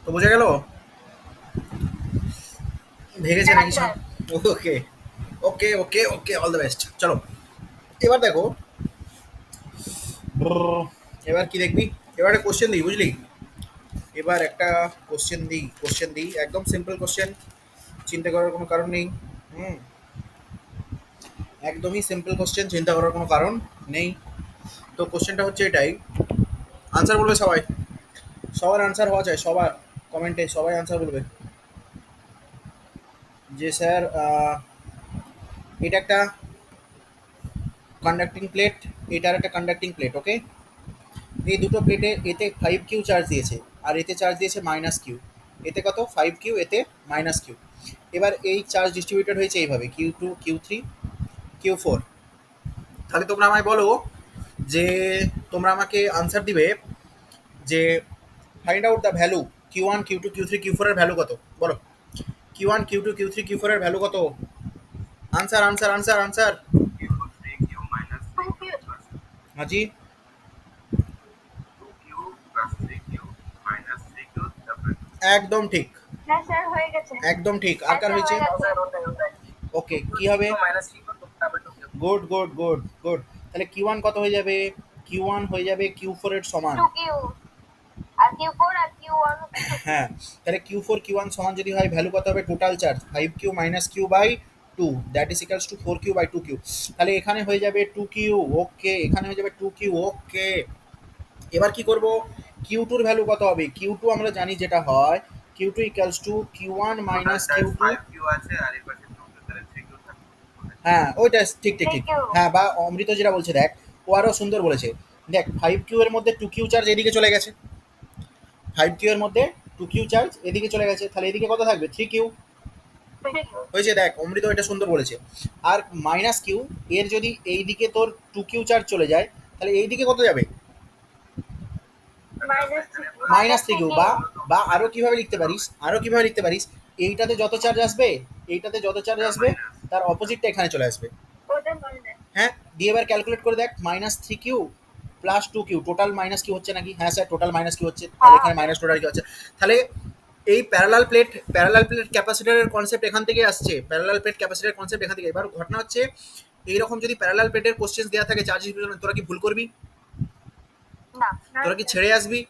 তো বোঝা গেল ভেগেছে হ্যাঁ নাকি সব? Sir. Okay okay okay okay, all the best. চলো এবার দেখো, ব্রর, এবার কি দেখবি? এবার একটা কোশ্চেন দিই, বুঝলি? এবার একটা কোশ্চেন দিই, একদম সিম্পল কোশ্চেন, চিন্তা করার কোনো কারণ নেই। হুম, একদমই সিম্পল কোশ্চেন, চিন্তা করার কোনো কারণ নেই। তো কোশ্চেনটা হচ্ছে এটাই, আনসার বলবে সবাই, সবার আনসার হওয়া চাই, সবার কমেন্টে সবাই আনসার বলবে যে স্যার এটা একটা কন্ডাক্টিং প্লেট, এটার একটা কন্ডাক্টিং প্লেট, ওকে? এই দুটো প্লেটে এতে 5Q চার্জ দিয়েছে আর এতে চার্জ দিয়েছে -Q। এতে কত? 5Q, এতে -Q। এবার এই চার্জ ডিস্ট্রিবিউটেড হয়েছে এইভাবে Q2, Q3, Q4। তাহলে তোমরা আমায় বলো যে, তোমরা আমাকে আনসার দিবে যে find out the value Q1, Q2, Q3, Q4 এর ভ্যালু কত? বলো, Q1, Q2, Q3, Q4 এর ভ্যালু কত? Answer answer answer answer. Q 3Q minus 3Q plus হাজি, 2Q plus 3Q minus 3Q double 2. একদম ঠিক, হ্যাঁ স্যার হয়ে গেছে। একদম ঠিক। আর হ্যাঁ কার স্যার হয়েছে? হয়ে গেছে। ওকে, কি হবে? Minus 3Q double 2Q. Good good good good. তাহলে Q1 কত হয়ে যাবে? Q1 হয়ে যাবে Q4 এর সমান। 2Q আর Q4 আর Q1 হচ্ছে 2Q। হ্যাঁ, তাহলে Q4 Q1 সমান যদি হয়, ভ্যালু কত হবে? Total charge 5Q minus Q by 2, that is equals to 4Q by 2Q। তাহলে এখানে হয়ে যাবে 2Q, ওকে, এখানে হয়ে যাবে 2Q, ওকে। এবার কি করব? Q2 এর ভ্যালু কত হবে? Q2 আমরা জানি যেটা হয়, Q2 equals to Q1 Total minus charge Q2। 5Q আছে আর এই পাশে 2Q, তাহলে 3Q থাকবে। হ্যাঁ, ওইটা ঠিক ঠিক ঠিক। 3Q। হ্যাঁ, বা অমৃত যেটা বলছে দেখ, ও আরও সুন্দর বলেছে। দেখ, 5Q এর মধ্যে 2Q চার্জ এদিকে চলে গেছে, 5Q এর মধ্যে 2Q চার্জ এদিকে চলে গেছে, তাহলে এদিকে কত থাকবে? 3Q। 3Q। হয়েছে, দেখ অমৃত এটা সুন্দর বলেছে। আর -Q এর যদি এইদিকে তোর 2Q চার্জ চলে যায়, তাহলে এইদিকে কত যাবে? -3Q। বা বা আরও কিভাবে লিখতে পারিস, এইটাতে যত চার্জ আসবে, তার minus। তার অপোজিটটা এখানে চলে আসবে। ওটা মাইনাস। হ্যাঁ, দিয়ে এবার ক্যালকুলেট করে দেখ, -3Q plus 2Q, total -Q হচ্ছে নাকি? হ্যাঁ স্যার, টোটাল -Q হচ্ছে। তাহলে এখানে মাইনাস টোটাল কি হচ্ছে? তাহলে এই প্যারালাল প্লেট ক্যাপাসিটরের কনসেপ্ট এখান থেকে আসছে, প্যারালাল প্লেট ক্যাপাসিটরের কনসেপ্ট এখান থেকে। এবার ঘটনা হচ্ছে, এইরকম যদি প্যারালাল প্লেটের কোশ্চেন দেওয়া থাকে চার্জ ডিস্ট্রিবিউশন, তোরা কি ভুল করবি? না তোরা কি ছেড়ে আসবি?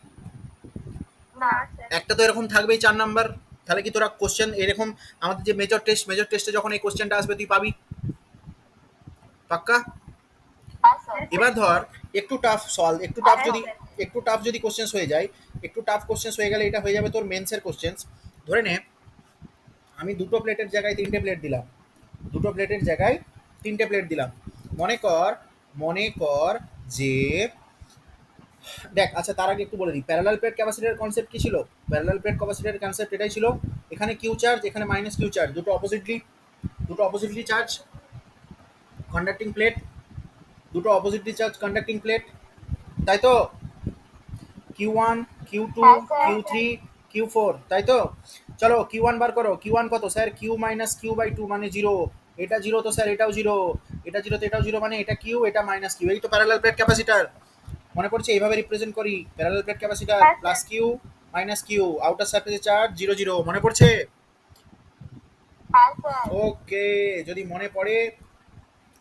না স্যার। একটা তো এরকম থাকবেই 4 নাম্বার। তাহলে কি তোরা কোশ্চেন এরকম, আমাদের যে মেজর টেস্টে যখন এই কোশ্চেনটা আসবে তুই পাবি পাক্কা? হ্যাঁ স্যার। এবার ধর একটু টাফ সলভ, হ্যাঁ যদি স্যার। একটু টাফ যদি কোশ্চেন হয়ে যায়, একটু টাফ কোশ্চেন হয়ে গেলে এটা হয়ে যাবে তোর মেন্সের কোশ্চেন। ধরে নে আমি দুটো প্লেটের জায়গায় তিনটে প্লেট দিলাম, মনে কর যে, দেখ আচ্ছা তার আগে একটু বলে দিই, প্যারালাল প্লেট ক্যাপাসিটরের কনসেপ্ট কি ছিল? প্যারালাল প্লেট ক্যাপাসিটরের কনসেপ্ট এটাই ছিল, এখানে কিউ চার্জ, এখানে -Q চার্জ, দুটো অপোজিটলি চার্জ কন্ডাক্টিং প্লেট, তাই তো? Q1, Q2, হ্যাঁ স্যার। Q3, Q4, তাই তো? চলো Q1 বার করো। Q1 কত sir? Q minus Q by 2 মানে 0। এটা 0 তো স্যার এটাও 0, এটা 0 তো এটাও 0, মানে এটা Q, এটা -Q। এই তো প্যারালাল প্লেট ক্যাপাসিটর। মনে পড়ছে? এইভাবে রিপ্রেজেন্ট করি প্যারালাল প্লেট ক্যাপাসিটর, হ্যাঁ sir. Plus Q minus Q, outer সারফেসে চার্জ 0 0। মনে পড়ছে? হ্যাঁ স্যার। ওকে, যদি মনে পড়ে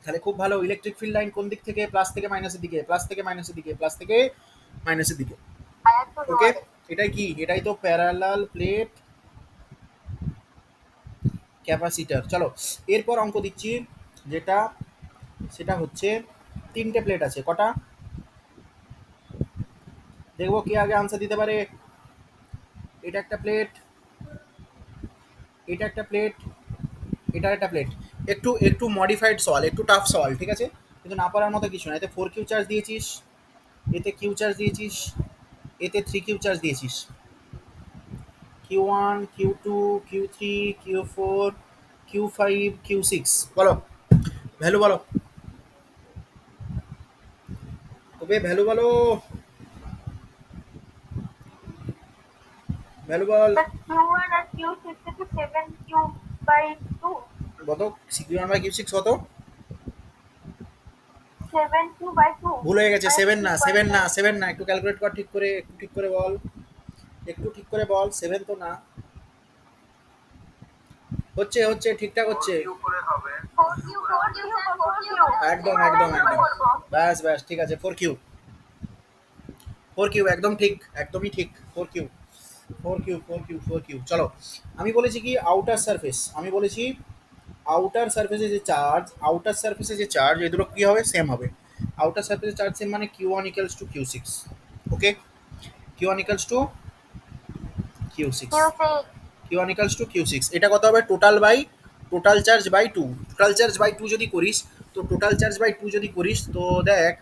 তাহলে খুব ভালো। ইলেকট্রিক ফিল্ড লাইন কোন দিক থেকে? প্লাস থেকে মাইনাসের দিকে, প্লাস থেকে মাইনাসের দিকে, প্লাস থেকে মাইনাসের দিকে। আয়াত ওকে, লোয়ারে। এটাই কি? এটাই তো প্যারালাল প্লেট ক্যাপাসিটর। চলো এরপর অঙ্ক দিচ্ছি, যেটা সেটা হচ্ছে তিনটে প্লেট আছে, কটা? দেখবো কে আগে আনসার দিতে পারে। এটা একটা প্লেট, এটা একটা প্লেট, এটা একটা প্লেট। একটু একটু মডিফাইড সওয়াল, একটু টাফ সওয়াল, ঠিক আছে? কিন্তু না পারার মতো কিছু না। এতে 4Q চার্জ দিয়েছিস, এতে Q চার্জ দিয়েছিস, এতে 3Q চার্জ দিয়েছিস। Q1, Q2, Q3, Q4, Q5, Q6, বলো ভ্যালু বলো, তবে ভ্যালু বলো, ভ্যালু বল। Q1 আর Q6 থেকে 7Q/2। কত? Q1 by Q6 কত? 7 2/2 ভুল হয়ে গেছে, মানে 7 না, 7 না, 2/2 7 না, একটু ক্যালকুলেট কর ঠিক করে, একটু ঠিক করে বল, একটু ঠিক করে বল, 7 তো না। হচ্ছে হচ্ছে ঠিকঠাক হচ্ছে, কিউ করে হবে 4 কিউ একদম একদম একদম, ব্যাস ব্যাস ঠিক আছে, 4 কিউ, 4 কিউ একদম ঠিক, একদমই ঠিক, 4 কিউ, 4 কিউ, 4 কিউ, 4 কিউ। চলো, আমি বলেছি কি আউটার সারফেস, আমি বলেছি আউটার সারফেসে যে চার্জ, আউটার সারফেসে যে চার্জ, এই দুটো কি হবে, সেম হবে। আউটার সারফেসে চার্জ সেম মানে Q1 equals to Q6, okay, Q1 equals to Q6, Q1 equals to Q6, এটা কত হবে, total by total charge by 2, total charge by 2 যদি করিস, তো টোটাল চার্জ বাই 2 যদি করিস, তো দেখ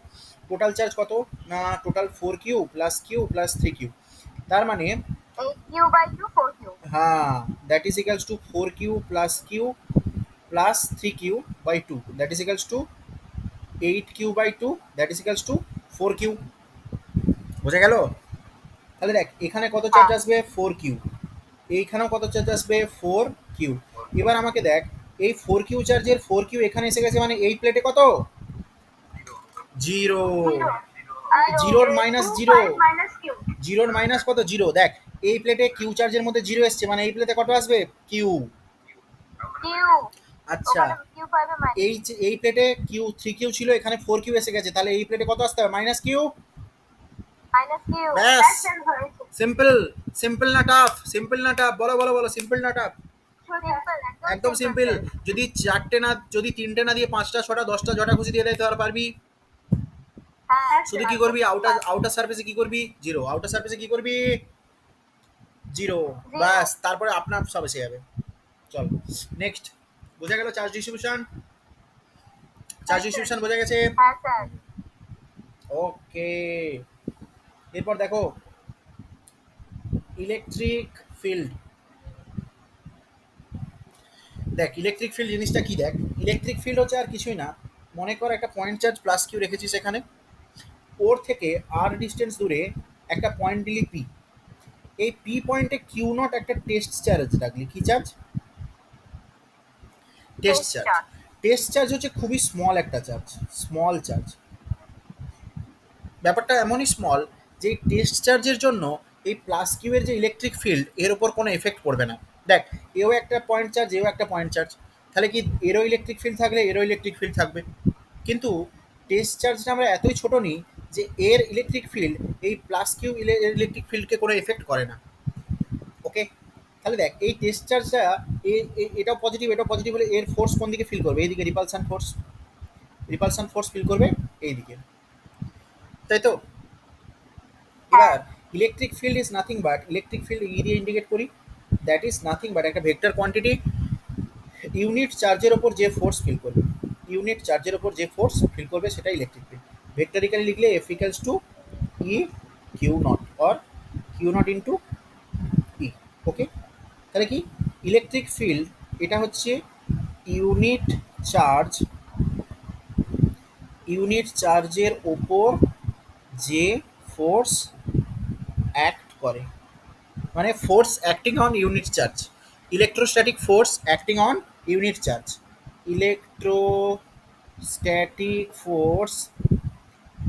টোটাল চার্জ কত না, total 4Q plus Q plus 3Q, তার মানে 8Q/2 4Q হ্যাঁ, that is equals to 4Q plus Q plus 3Q by 2, that is equals to 8Q/2, that is equals to 4Q। বোঝা গেল? তাহলে দেখ এখানে কত চার্জ আসবে, 4Q, এইখানেও কত চার্জ আসবে, 4Q। এবার আমাকে দেখ এই 4Q চার্জের 4Q এখানে এসে গেছে মানে এই প্লেটে কত, জিরো, আর জিরোর মাইনাস 2 জিরো, 5 minus Q জিরোর মাইনাস কত, জিরো। দেখ এই প্লেটে কিউ চার্জের মধ্যে জিরো এসছে মানে এই প্লেটে কত আসবে, কিউ। Q আচ্ছা, ওখানে Q5 এ এই যে এই প্লেটে কিউ 3Q ছিল, এখানে 4Q এসে গেছে, তাহলে এই প্লেটে কত আসতে হবে, মাইনাস কিউ। minus Q ব্যাস, ব্যাস সেম হয়েছে সিম্পল, সিম্পল না টাফ, সিম্পল না টাফ, বলো বলো বলো, সিম্পল না টাফ, সিম্পল একদম সিম্পল। যদি চারটে না, যদি তিনটে না দিয়ে 5টা 6টা 10টা জটা খুশি দিয়ে দেয় তো আর পারবি। হ্যাঁ শুধু কি করবি, আউটার আউটার সারফেসে কি করবি, জিরো, আউটার সারফেসে কি করবি, জিরো, ব্যাস, তারপরে আপনার সব এসে যাবে। চল নেক্সট, বোঝা গেল চার্জ ডিস্ট্রিবিউশন, চার্জ ডিস্ট্রিবিউশন বোঝা গেছে, হ্যাঁ স্যার ওকে। এরপর দেখো ইলেকট্রিক ফিল্ড, দেখ ইলেকট্রিক ফিল্ড জিনিসটা কি, দেখ ইলেকট্রিক ফিল্ড হচ্ছে আর কিছুই না, মনে কর একটা পয়েন্ট চার্জ প্লাস কিউ রেখেছিস এখানে, ওর থেকে আর ডিস্টেন্স দূরে একটা পয়েন্ট দিলি পি, এই পি পয়েন্টে কিউ নট একটা টেস্ট চার্জ রাখলি, কি charge, test charge. Test charge হচ্ছে খুবই স্মল একটা চার্জ, স্মল চার্জ, ব্যাপারটা এমনই স্মল যে এই টেস্ট চার্জের জন্য এই প্লাস কিউ এর যে ইলেকট্রিক ফিল্ড এর ওপর কোনো এফেক্ট পড়বে না। দেখ এও একটা পয়েন্ট চার্জ, এও একটা পয়েন্ট চার্জ, তাহলে কি এরও ইলেকট্রিক ফিল্ড থাকলে এরও ইলেকট্রিক ফিল্ড থাকবে, কিন্তু টেস্ট চার্জটা আমরা এতই ছোট নিই যে এর ইলেকট্রিক ফিল্ড এই প্লাস কিউ ইলেকট্রিক ফিল্ডকে কোনো এফেক্ট করে না, ওকে। তাহলে দেখ এই টেস্ট চার্জটা এটাও পজিটিভ এটাও পজিটিভ হলে এর ফোর্স কোন দিকে ফিল করবে, এইদিকে রিপালসান ফোর্স, রিপালসান ফোর্স ফিল করবে এইদিকে, তাই তো। এবার electric field is nothing but, electric field ই দিয়ে ইন্ডিকেট করি, দ্যাট ইজ নাথিং বাট একটা ভেক্টর কোয়ান্টিটি, ইউনিট চার্জের ওপর যে ফোর্স ফিল করবে, ইউনিট চার্জের ওপর যে ফোর্স ফিল করবে সেটা ইলেকট্রিক ফিল্ড। ভেক্টরিক্যালি লিখলে F equals to E q naught or q naught into E, okay. তাহলে কি ইলেকট্রিক ফিল্ড এটা হচ্ছে ইউনিট চার্জ, ইউনিট চার্জের ওপর যে ফোর্স অ্যাক্ট করে, মানে force acting on unit charge, electrostatic force acting on unit charge, electrostatic force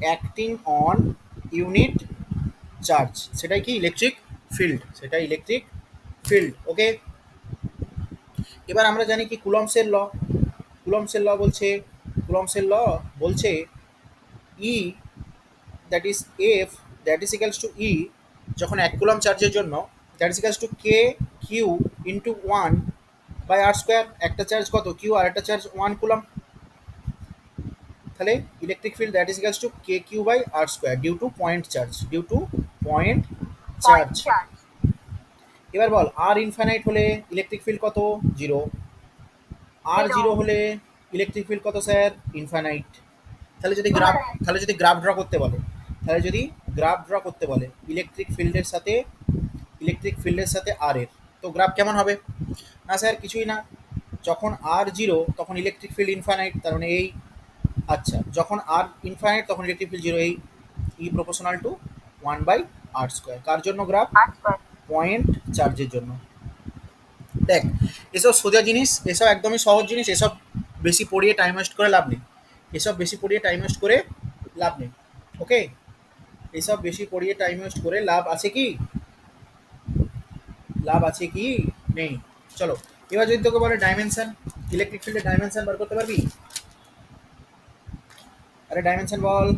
acting on unit charge, সেটাই কি ইলেকট্রিক ফিল্ড, সেটা ইলেকট্রিক ফিল্ড, ওকে। এবার আমরা জানি কি কুলম্বসের ল, কুলম্বসের ল বলছে, কুলম্বসের ল বলছে E that is F that is equals to E, যখন 1 কুলম্ব চার্জের জন্য that is equals to k q into 1 by r square, একটা চার্জ কত কিউ আর একটা চার্জ 1 কুলম্ব, তাহলে electric field that is equals to k q by r square due to point charge, due to point charge. এবার বল আর ইনফাইনাইট হলে ইলেকট্রিক ফিল্ড কত, জিরো, আর জিরো হলে ইলেকট্রিক ফিল্ড কত স্যার, ইনফাইনাইট। তাহলে যদি গ্রাফ, তাহলে যদি গ্রাফ ড্র করতে বলে, তাহলে যদি গ্রাফ ড্র করতে বলে ইলেকট্রিক ফিল্ডের সাথে, ইলেকট্রিক ফিল্ডের সাথে আর এর, তো গ্রাফ কেমন হবে, না স্যার কিছুই না, যখন আর জিরো তখন ইলেকট্রিক ফিল্ড ইনফাইনাইট, তার মানে এই, আচ্ছা যখন আর ইনফাইনাইট তখন ইলেকট্রিক ফিল্ড জিরো, এই E proportional to 1 by r square, কার জন্য গ্রাফ, পয়েন্ট চার্জের জন্য। দেখ এসব সোজা জিনিস, এসব একদমই সহজ জিনিস, এসব বেশি পড়িয়ে টাইম ওয়েস্ট করে লাভ নেই, এসব বেশি পড়িয়ে টাইম ওয়েস্ট করে লাভ নেই। ওকে, এসব বেশি পড়িয়ে টাইম ওয়েস্ট করে লাভ আছে কি? লাভ আছে কি? নেই। চলো, এবার যদি তোকে বলে ডাইমেনশন, ইলেকট্রিক ফিল্ডের ডাইমেনশন বার করতে পারবি? আরে ডাইমেনশন বল।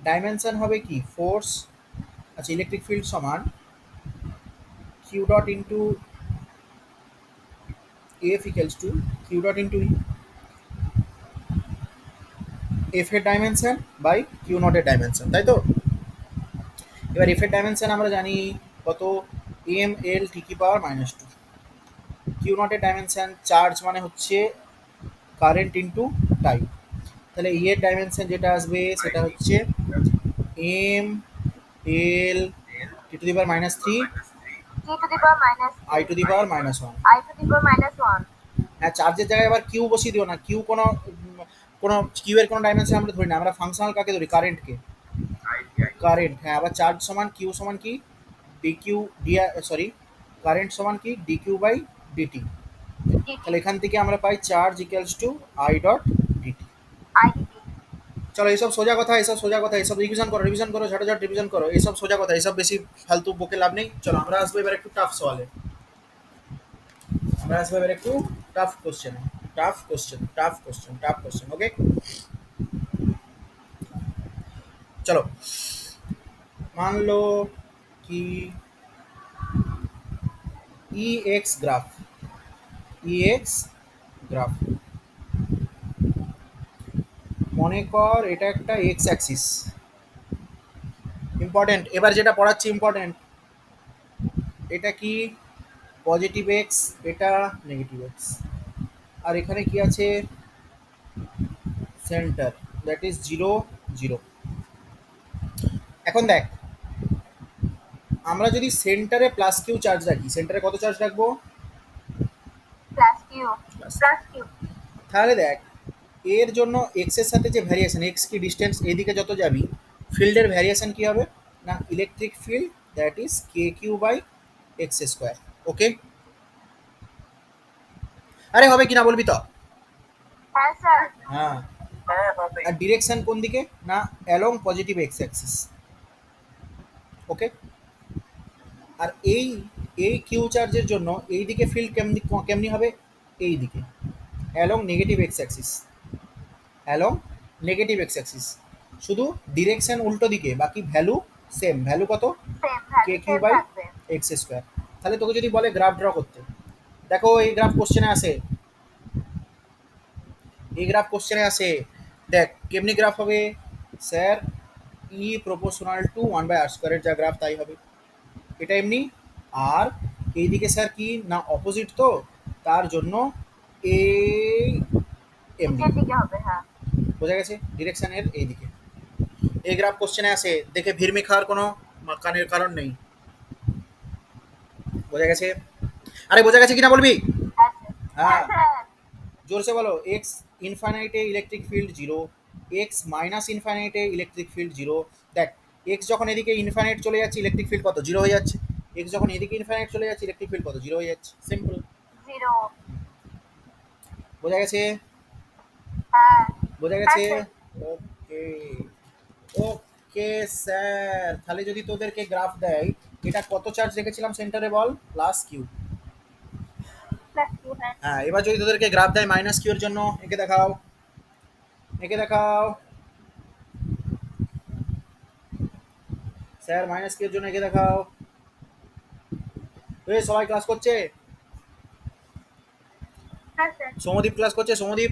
ডাইমেনশন হবে কি? ফোর্স, আচ্ছা ইলেকট্রিক ফিল্ড সমান Q dot into F equals to Q dot into F এর ডাইমেনশন বাই কিউ নট এর ডাইমেনশন, তাই তো? এবার এফ এর ডাইমেনশন আমরা জানি কত, এম এল টি কি power minus two. Q naught এর ডাইমেনশন চার্জ মানে হচ্ছে কারেন্ট ইন্টু টাইম, তাহলে ই এর ডাইমেনশন যেটা আসবে সেটা হচ্ছে M L T to the power minus three t to the power minus I to the power minus one. I to the power minus 1. হ্যাঁ, চার্জের জায়গায় আবার কিউ বসিয়ে দিও না, কিউ কোনো কিউ এর কোনো ডাইমেনশন আমরা ধরি না, আমরা ফাংশনাল কাকে ধরি? কারেন্টকে। কারেন্ট, হ্যাঁ, আবার চার্জ সমান কিউ সমান কি? ডিকিউ ডি, সরি, কারেন্ট সমান কি? Dq by dt. তাহলে এখান থেকে আমরা পাই charge equals to I dot dt. I dt. চলো এইসব সোজা কথা, এইসব সোজা কথা, এইসব রিভিশন করো, রিভিশন করো, ঝটাঝট রিভিশন করো, এইসব সোজা কথা, এইসব বেশি ফালতু বকে লাভ নেই। চলো আমরা আসবো এবার একটু টাফ সওয়ালে, আমরা আসবো এবার একটু tough question, tough question, tough question, tough question. Okay, চলো मान लो कि E x graph, E x graph মনে কর এটা একটা এক্স অ্যাক্সিস। ইম্পর্টেন্ট, এবার যেটা পড়াচ্ছি ইম্পর্টেন্ট, এটা কি? পজিটিভ এক্স, এটা নেগেটিভ এক্স, আর এখানে কি আছে? Centre, that is 0 0। এখন দেখ, আমরা যদি সেন্টারে প্লাস কিউ চার্জ রাখি, সেন্টারে কত চার্জ রাখবো? Plus q. Plus q. তাহলে দেখ, এর জন্য এক্স এর সাথে যে ভ্যারিয়েশন, এক্স কি ডিস্টেন্স, এদিকে যত যাবি ফিল্ডের ভ্যারিয়েশন কি হবে না? Electric field that is k q by x square. Okay, আরে হবে কি না বলবি তো? হ্যাঁ স্যার। হ্যাঁ, আর ডিরেকশন কোন দিকে না? Along positive x axis. Okay, আর এই এই কিউ চার্জের জন্য এই দিকে ফিল্ড কেমনি কেমনি হবে? এই দিকে along negative x axis, along negative x axis, শুধু ডিরেকশন উল্টো দিকে, বাকি ভ্যালু সেম। ভ্যালু কত? Same k value q same by থাকবে। X square. তাহলে তোকে যদি বলে গ্রাফ ড্র করতে, দেখো এই গ্রাফ কোশ্চেনে আসে, এই গ্রাফ কোশ্চেনে আসে, দেখ কেমনি গ্রাফ হবে স্যার? ই প্রপোর্শনাল টু 1/r স্কোয়ারের যা গ্রাফ তাই হবে। এটা এমনি, আর এইদিকে স্যার কি না অপোজিট, তো তার জন্য এই এমনি। নিচের দিকে হবে, হ্যাঁ। বোঝা গেছে? ডিরেকশনের এই দিকে এই গ্রাফ কোশ্চেনে আসে, দেখে ভিড়মি খাওয়ার কোনো কানের কারণ নেই। বোঝা গেছে? আরে বোঝা গেছে কিনা বলবি? হ্যাঁ স্যার। হ্যাঁ, হ্যাঁ স্যার। জোরসে বলো। এক্স ইনফাইনাইটে electric field zero, x minus ইনফাইনাইটে ইলেকট্রিক ফিল্ড জিরো। দেখ, এক্স যখন এদিকে ইনফাইনাইট চলে যাচ্ছে ইলেকট্রিক ফিল্ড কত? জিরো হয়ে যাচ্ছে। এক্স যখন এদিকে ইনফাইনাইট চলে যাচ্ছে ইলেকট্রিক ফিল্ড কত? জিরো হয়ে যাচ্ছে। সিম্পল। 0. বোঝা গেছে? হ্যাঁ। বোঝা গেছে? হ্যাঁ, ওকে, ওকে স্যার, তাহলে যদি তোদেরকে গ্রাফ দেয়, এটা কত চার্জ রেখেছিলাম সেন্টারে বল? Plus Q. প্লাস q, হ্যাঁ। হ্যাঁ, এবার যদি তোদেরকে গ্রাফ দেয় মাইনাস কিউ এর জন্য, এঁকে দেখাও, এঁকে দেখাও স্যার, মাইনাস কিউ এর জন্য এঁকে দেখাও। এই সবাই ক্লাস করছে? হ্যাঁ স্যার। সৌমদীপ ক্লাস করছে? সৌমদীপ,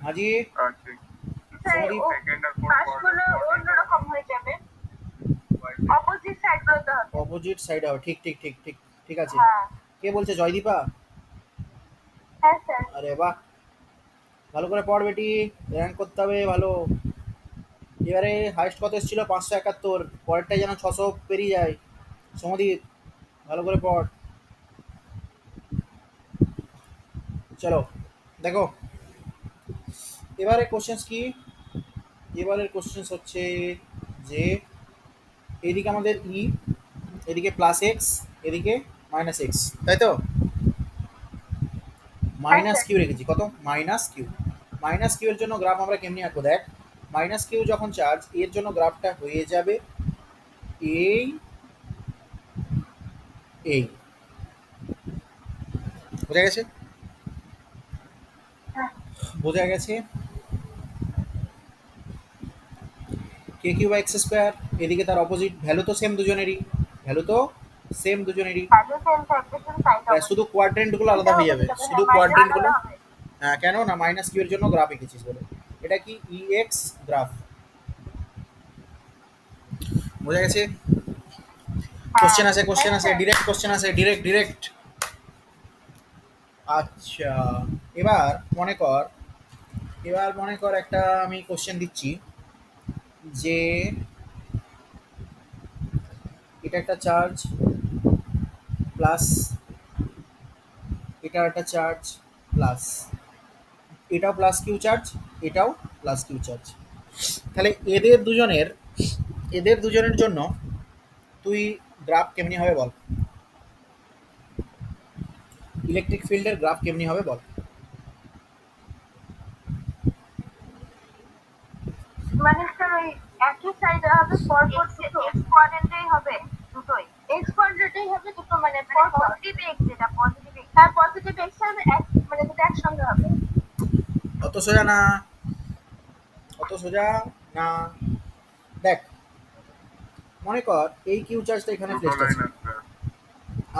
হাজি, আচ্ছা, স্যার সৌমদীপ, ও সেকেন্ড আর ফোর্থ পাশগুলো অন্যরকম হয়ে যাবে, অপোজিট সাইডগুলোতে হবে। অপোজিট সাইড হবে। ঠিক ঠিক ঠিক ঠিক ঠিক আছে। হ্যাঁ। কে বলছে? জয়দীপা? হ্যাঁ স্যার। আরে বাহ, ভালো করে পড় বেটি, র্যাঙ্ক করতে হবে ভালো। এবারে হাইস্ট কত এসেছিল? 571, পরেরটাই যেন 600 পেরিয়ে যায়। সৌমদীপ ভালো করে পড়। চলো দেখো, এবারে কোশ্চেন্স কি? এবারের কোশ্চেন্স হচ্ছে যে এদিকে আমাদের ই, এদিকে প্লাস এক্স, এদিকে মাইনাস এক্স, তাই তো? Minus sir. কিউ রেখেছি, কত মাইনাস কিউ। মাইনাস কিউ এর জন্য গ্রাফ আমরা কেমনি আঁকবো দেখ, মাইনাস কিউ যখন চার্জ, এর জন্য গ্রাফটা হয়ে যাবে এই এই, বোঝা গেছে? বোঝা গেছে? কে কিউ বাই এক্স স্কোয়ার, এদিকে তার অপোজিট, ভ্যালু তো সেম দুজনেরই, ভ্যালু তো সেম দুজনেরই, ভ্যালু সেম থাকবে শুধু সাইড হবে। শুধু কোয়াড্রেন্টগুলো আলাদা হয়ে যাবে, শুধু হ্যাঁ, কোয়াড্রেন্টগুলো। আলাদা হবে। হ্যাঁ, কেন না মাইনাস কিউ এর জন্য গ্রাফ এঁকেছিস বলে। এটা কি ই এক্স গ্রাফ, বোঝা গেছে? কোশ্চেন আছে, কোশ্চেন আছে, ডিরেক্ট কোশ্চেন আছে, ডিরেক্ট ডিরেক্ট। আচ্ছা, এবার মনে কর, এবার মনে কর একটা আমি কোশ্চেন দিচ্ছি যে এটা একটা চার্জ প্লাস, এটা একটা চার্জ প্লাস, এটাও প্লাস কিউ চার্জ, এটাও প্লাস কিউ চার্জ। তাহলে এদের দুজনের জন্য তুই গ্রাফ কেমনি হবে বল, ইলেকট্রিক ফিল্ডের গ্রাফ কেমনি হবে বল। মানে স্যার ওই একই সাইডে হবে, পরপর দুটো এক্স কোয়াড্রেন্টেই হবে দুটোই। এক্স কোয়াড্রেটেই হবে দুটো, মানে পর পর। পজিটিভ এক্স, যেটা পজিটিভ এক্স। হ্যাঁ, পজিটিভ এক্স হবে, মানে দুটো একসঙ্গে হবে। অত সোজা না, অত সোজা না। দেখ, মনে কর এই কিউ চার্জটা এখানে দুটো প্লেসড লাইন আছে, আছে।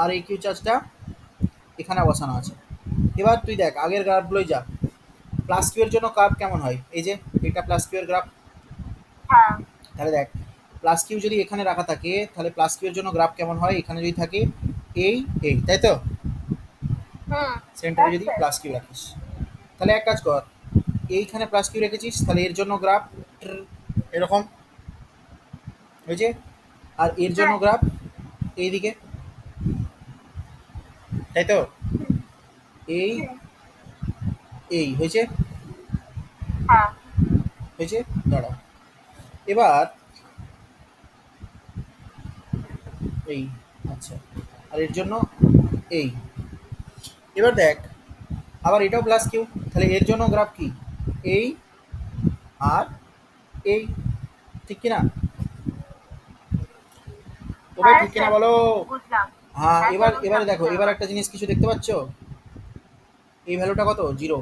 আর এই কিউ চার্জটা এখানে বসানো আছে। এবার তুই দেখ আগের গ্রাফগুলোই যা, প্লাস কিউ এর জন্য কার্ভ কেমন হয়, এই যে এটা প্লাস কিউ এর গ্রাফ। হ্যাঁ, তাহলে দেখ প্লাস কিউ যদি এখানে রাখা থাকে, তাহলে প্লাস কিউ এর জন্য গ্রাফ কেমন হয়, এখানে যদি থাকে এই এই, তাই তো? হুম, সেন্টারে যদি প্লাস কিউ রাখিস, তাহলে এক কাজ কর, এইখানে প্লাস কিউ রেখেছিস, তাহলে এর জন্য গ্রাফ এরকম হয়েছে, আর এর জন্য গ্রাফ এইদিকে, তাই তো? এই এই হয়েছে, হ্যাঁ, হয়েছে, দাঁড়াও। এবার এই, আচ্ছা, আর এর জন্য এই। এবার দেখ আবার এটাও প্লাস কিউ, তাহলে এর জন্য গ্রাফ কি এই আর এই, ঠিক কিনা? ও ভাই ঠিক কিনা বলো? বুঝলাম। হ্যাঁ, হ্যাঁ, এবার স্যার, এবারে বুঝলাম, দেখো, এবার একটা জিনিস কিছু দেখতে পাচ্ছ, এই ভ্যালুটা কত, জিরো।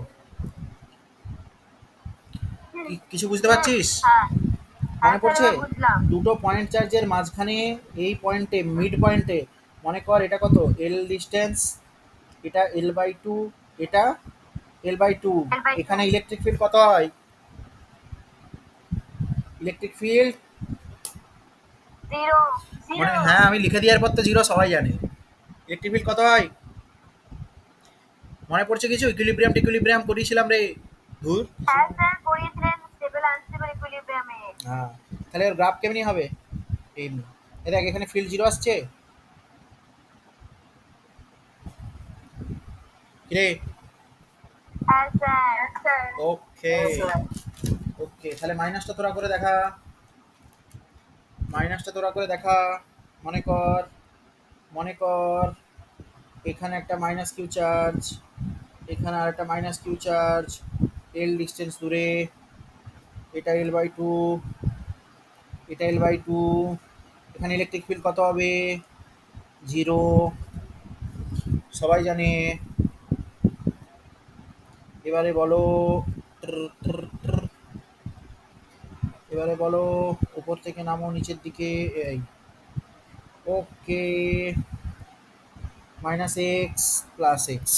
কিছু বুঝতে পারছিস? হ্যাঁ, মনে হ্যাঁ স্যার, পড়ছে? এবার বুঝলাম। দুটো পয়েন্ট চার্জের মাঝখানে এই পয়েন্টে, মিড পয়েন্টে, মনে কর এটা কত এল ডিস্টেন্স, এটা এল বাই টু, এটা এল বাই টু। L/2 এখানে ইলেকট্রিক ফিল্ড কত হয়, ইলেকট্রিক ফিল্ড জিরো। মানে, হ্যাঁ আমি লিখে দেওয়ার পর তো জিরো সবাই জানে। ইলেকট্রিক ফিল্ড কত হয় মনে পড়ছে কিছু? ইকুইলিব্রিয়াম টিকুইলিব্রিয়াম করিয়েছিলাম রে, ধুর। হ্যাঁ স্যার, করিয়েছিলেন স্টেবল আনস্টেবল ইকুইলিব্রিয়ামে। হ্যাঁ, তাহলে ওর গ্রাফ কেমনি হবে, এমনি। এ দেখ এখানে ফিল্ড জিরো আসছে, কিরে? হ্যাঁ স্যার। ওকে ওকে, তাহলে মাইনাসটা তোরা করে দেখা, মাইনাসটা তোরা করে দেখা। মনে কর, মনে কর এখানে একটা মাইনাস কিউ চার্জ, এখানে আর একটা মাইনাস কিউ চার্জ, এল ডিস্টেন্স দূরে, এটা এল বাই টু, এটা এল বাই টু। এখানে ইলেকট্রিক ফিল্ড কত হবে, জিরো, সবাই জানে। এবারে বলো, ট্র, ট্র, ট্র। এবারে বলো উপর থেকে নামো নিচের দিকে, এই ওকে, মাইনাস এক্স প্লাস এক্স।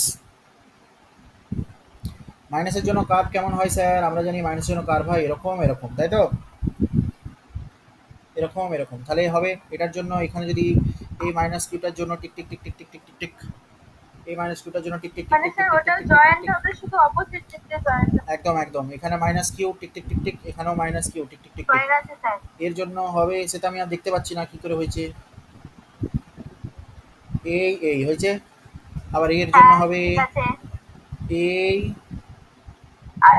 মাইনাসের জন্য কার্ভ কেমন হয় স্যার, আমরা জানি মাইনাসের জন্য কার্ভ হয় এরকম এরকম, তাই তো? এরকম এরকম, তাহলে হবে এটার জন্য এখানে যদি এই মাইনাস কিউটার জন্য tick tick tick tick tick tick tick tick, এই মাইনাস কিউটার জন্য টিক টিক টিক মানে টিক স্যার টিক ওটা টিক টিক জয়েন্ট টিক। হবে, শুধু অপোজিট দিকে জয়েন্ট হবে। একদম একদম, এখানে minus q tick tick tick tick, এখানেও minus q tick tick tick tick. হয়ে গেছে স্যার। এর জন্য হবে সেটা আমি আর দেখতে পাচ্ছি না কি করে হয়েছে, এই এই হয়েছে। আবার এর জন্য হ্যাঁ, হবে ঠিক আছে। এই আর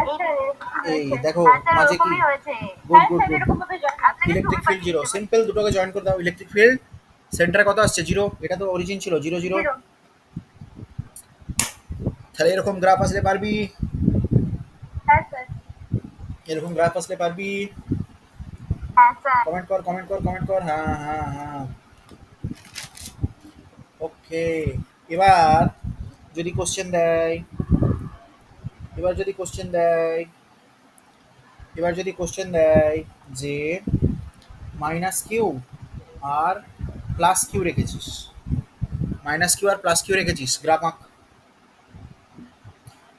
এই, দেখো হ্যাঁ স্যার, মাঝে কি, ওরকমই হয়েছে। গুড হ্যাঁ গুড স্যার, গুড। এরকম ভাবে জয়েন্ট। আপনাকে ইলেকট্রিক ফিল্ড জিরো, সিম্পল, দুটোকে জয়েন করে দাও। ইলেকট্রিক ফিল্ড সেন্টারে কত আসছে, জিরো, এটা তো অরিজিন ছিল জিরো জিরো। জিরো। তাহলে এরকম গ্রাফ আসলে পারবি, হ্যাঁ স্যার। এরকম গ্রাফ আসলে পারবি। হ্যাঁ স্যার। কমেন্ট কর, কমেন্ট কর, কমেন্ট কর। হ্যাঁ হ্যাঁ হ্যাঁ, ওকে। এবার যদি কোশ্চেন দেয়, এবার যদি কোশ্চেন দেয়, এবার যদি কোশ্চেন দেয় যে minus Q R plus Q রেখেছিস, minus Q R plus Q রেখেছিস, গ্রাফ আঁক।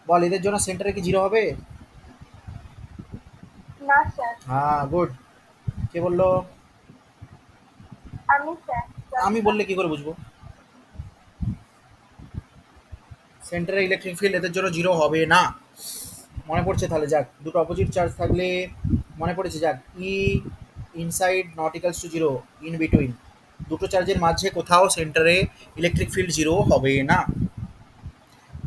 বল এদের জন্য সেন্টারে কি জিরো হবে? না স্যার। হ্যাঁ গুড। কে বললো? আমি স্যার। আমি বললে কি করে বুঝবো? সেন্টারে ইলেকট্রিক ফিল্ড এদের জন্য জিরো হবে না। মনে পড়ছে তাহলে, যাক দুটো অপোজিট চার্জ থাকলে মনে পড়েছে, যাক E inside not equals to zero, in between, দুটো চার্জের মাঝে কোথাও সেন্টারে ইলেকট্রিক ফিল্ড জিরো হবে না।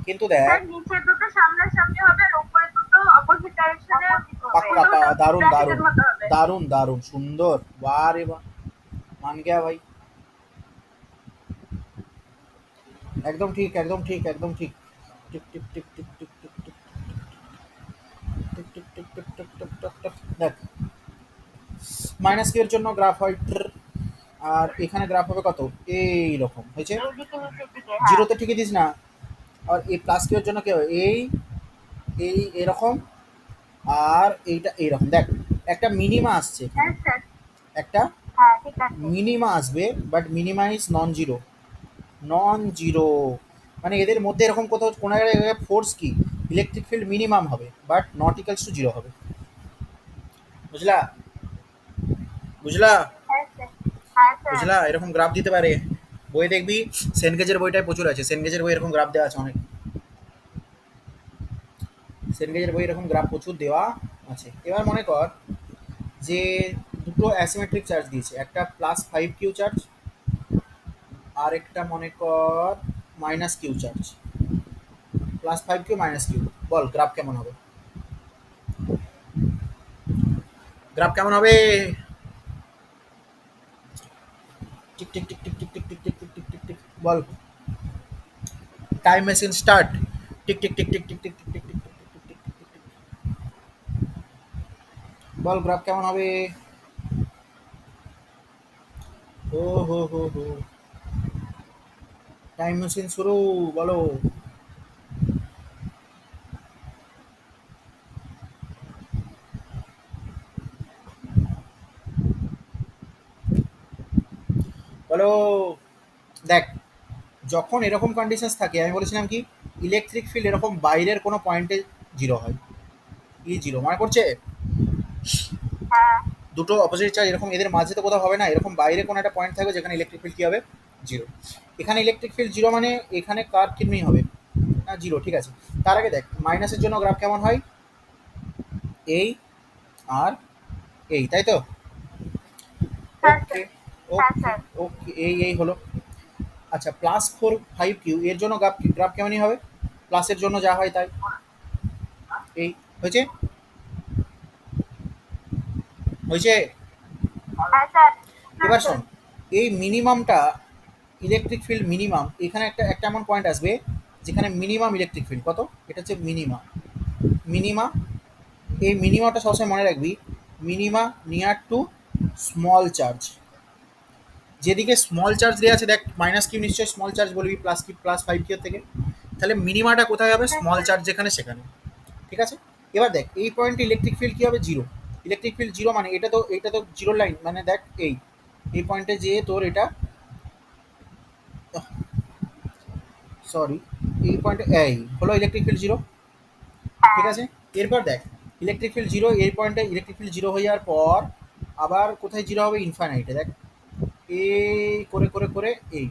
কিন্তু দেখ, স্যার নিচে দুটো সামনাসামনি হবে আর উপরে দুটো অপোজিট ডাইরেকশনে পাক্কা দারুন দারুন ব্র্যাকেটের মতো হবে। দারুন দারুন সুন্দর, বাহ রে বাহ, মান গয়া ভাই, একদম ঠিক, একদম ঠিক, একদম ঠিক। Tick tick tick tick tick tick tick tick tick tick tick tick tick tick tick. দেখ মাইনাস কিউ এর জন্য গ্রাফ হয় ট্র, আর এখানে গ্রাফ হবে কত, এই রকম হয়েছে। এইদিকে নিচের দিকে, হ্যাঁ। জিরোতে ঠিকই দিস না। আর এই প্লাস কিউ এর জন্য কি হবে, এই এই এরকম, আর এইটা এইরকম। দেখ একটা মিনিমা আসছে এখানে, হ্যাঁ স্যার। একটা হ্যাঁ ঠিক আছে। মিনিমা আসবে, but minima is non zero, non zero. মানে এদের মধ্যে এরকম কোথাও কোনো জায়গায় ফোর্স কি, ইলেকট্রিক ফিল্ড মিনিমাম হবে, but not equals to zero হবে। বুঝলা? বুঝলা? হ্যাঁ স্যার। হ্যাঁ স্যার। বুঝলা? এরকম গ্রাফ দিতে পারে। বই দেখবি, সেনগেজের বইটায় প্রচুর আছে, সেনগেজের বই এরকম গ্রাফ দেওয়া আছে অনেক, সেনগেজের বই এরকম গ্রাফ প্রচুর দেওয়া আছে। এবার মনে কর যে দুটো অ্যাসিমেট্রিক চার্জ দিয়েছে, একটা প্লাস ফাইভ কিউ চার্জ আর একটা মনে কর minus q charge, plus five q minus q. বল গ্রাফ কেমন হবে, গ্রাফ কেমন হবে? Tick tick tick tick tick tick tick tick tick tick tick tick, বল। Time machine start. Tick tick tick tick tick tick tick tick tick tick tick tick tick tick tick. বল গ্রাফ কেমন হবে? ও হো হো হো, টাইম মেশিন শুরু, বলো। বলো। দেখ যখন এরকম কন্ডিশনস থাকে, আমি বলেছিলাম কি ইলেকট্রিক ফিল্ড এরকম বাইরের কোনো পয়েন্টে জিরো হয়, ই জিরো, মনে করছে? হ্যাঁ। দুটো অপোজিট চার্জ এরকম এদের মাঝে তো কোথাও হবে না, এরকম বাইরে কোনো একটা পয়েন্ট থাকবে যেখানে ইলেকট্রিক ফিল্ড কী হবে, জিরো। এখানে ইলেকট্রিক ফিল্ড জিরো মানে এখানে কার কিডনি হবে না, জিরো, ঠিক আছে। তার আগে দেখ মাইনাসের জন্য গ্রাফ কেমন হয়, এই আর এই, তাই তো? হ্যাঁ ওকে স্যার। হ্যাঁ ওকে স্যার। ওকে, এই হলো। আচ্ছা প্লাস ফোর ফাইভ কিউ এর জন্য গ্রাফ গ্রাফ কেমনই হবে, প্লাসের জন্য যা হয় তাই, এই হয়েছে, হয়েছে। হ্যাঁ স্যার। এবার শোন, এই মিনিমামটা ইলেকট্রিক ফিল্ড মিনিমাম, এখানে একটা একটা এমন পয়েন্ট আসবে যেখানে মিনিমাম ইলেকট্রিক ফিল্ড কত, এটা হচ্ছে মিনিমা, মিনিমা। এই মিনিমাটা সবসময় মনে রাখবি, minima near to small charge. যেদিকে স্মল চার্জ দেওয়া আছে, দেখ মাইনাস কিউ নিশ্চয়ই স্মল চার্জ বলবি, প্লাস কি প্লাস ফাইভ কিউ থেকে, তাহলে মিনিমাটা কোথায় হবে, স্মল চার্জ যেখানে সেখানে, ঠিক আছে। এবার দেখ এই পয়েন্টে ইলেকট্রিক ফিল্ড কী হবে, জিরো। ইলেকট্রিক ফিল্ড জিরো মানে এটা তো জিরো লাইন, মানে দেখ এই পয়েন্টে যে তোর এটা, সরি, এই পয়েন্টে এই হলো ইলেকট্রিক ফিল্ড জিরো, ঠিক আছে। এরপর দেখ ইলেকট্রিক ফিল্ড জিরো, এই পয়েন্টে ইলেকট্রিক ফিল্ড জিরো হয়ে যাওয়ার পর আবার কোথায় জিরো হবে, ইনফাইনাইটে। দেখ এই করে করে করে এই,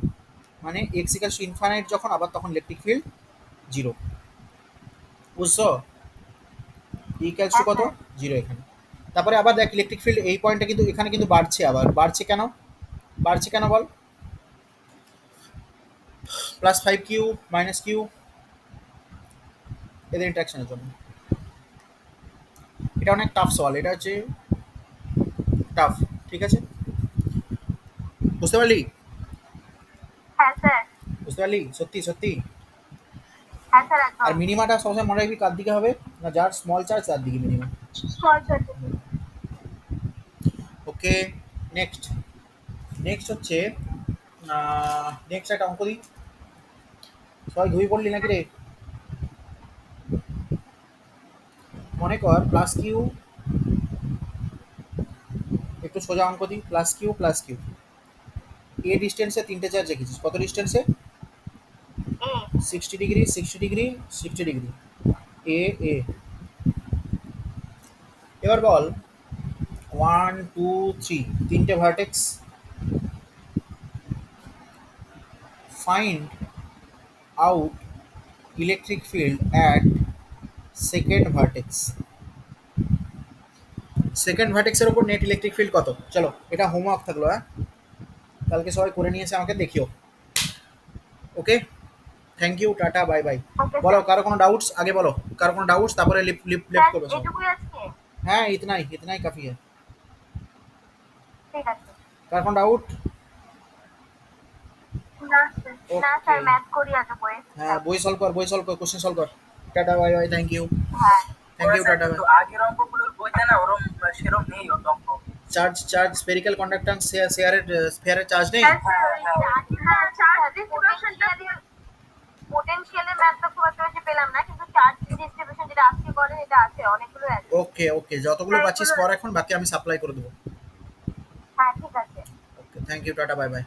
মানে এক্স ইকালস টু ইনফাইনাইট যখন, আবার তখন ইলেকট্রিক ফিল্ড জিরো, বুঝছো? ইকালস টু কত, জিরো এখানে। তারপরে আবার দেখ ইলেকট্রিক ফিল্ড এই পয়েন্টে কিন্তু এখানে কিন্তু বাড়ছে, আবার বাড়ছে কেন, বাড়ছে কেন বল, plus five q minus q এদের ইন্টারাকশনের জন্য। এটা অনেক টাফ সওয়াল, এটা হচ্ছে টাফ, ঠিক আছে। বুঝতে পারলি? হ্যাঁ স্যার। বুঝতে পারলি? সত্যি সত্যি? হ্যাঁ স্যার আর একদম মিনিমাটা সবসময় মনে রাখবি কার দিকে হবে না, যার স্মল চার্জ তার দিকে minimum. Small charge. Okay, next next হচ্ছে নেক্সট একটা অঙ্ক দিই। সবাই ঘুমিয়ে পড়লি নাকি রে? মনে কর প্লাস কিউ, একটু সোজা অঙ্ক দিই। Plus Q plus q, a ডিস্টেন্সে তিনটে চার্জ রেখেছিস। কত ডিস্টেন্সে? A 60 degree 60 degree 60 degree, a a. এবার বল 1 2 3 তিনটে vertex, find out electric field at second vertex. Second ভার্টেক্সের ওপর নেট ইলেকট্রিক ফিল্ড কত? চলো এটা হোমওয়ার্ক থাকলো, হ্যাঁ কালকে সবাই করে নিয়েছে, আমাকে দেখিও। Okay, thank you, tata, bye bye. Okay বলো স্যার। কারো কোনো ডাউটস আগে বলো, কারো কোনো ডাউটস, তারপরে লিপ লিপ লেফট স্যার করবে সব। এটুকুই আজকে? হ্যাঁ ইতনাই কাফি है। ঠিক আছে। কার কোনো ডাউট? না স্যার। না ওকে, স্যার ম্যাথ করি আগে বইয়ে। হ্যাঁ বই সলভ কর, বই সলভ কর, কোশ্চেন সলভ কর। Tata bye bye, thank you, হ্যাঁ থ্যাংক ইউ, টাটা বাই। আগের অঙ্কগুলোর বইতে না ওরম সেরম নেই অত অঙ্ক। চার্জ স্ফেরিক্যাল কন্ডাক্ট্যান্স স্ফিয়ারের চার্জ নেই। স্যার চার্জ ডিস্ট্রিবিউশনটা পোটেনশিয়ালের ম্যাথটা খুব একটা বেশি পেলাম না, কিন্তু চার্জ ডিস্ট্রিবিউশন যেটা আজকে বলেন এটা আছে, অনেকগুলো আছে। ওকে ওকে, যতগুলো পাচ্ছিস পর এখন, বাকি আমি সাপ্লাই করে দেবো। হ্যাঁ ঠিক আছে। Okay, thank you, tata bye by.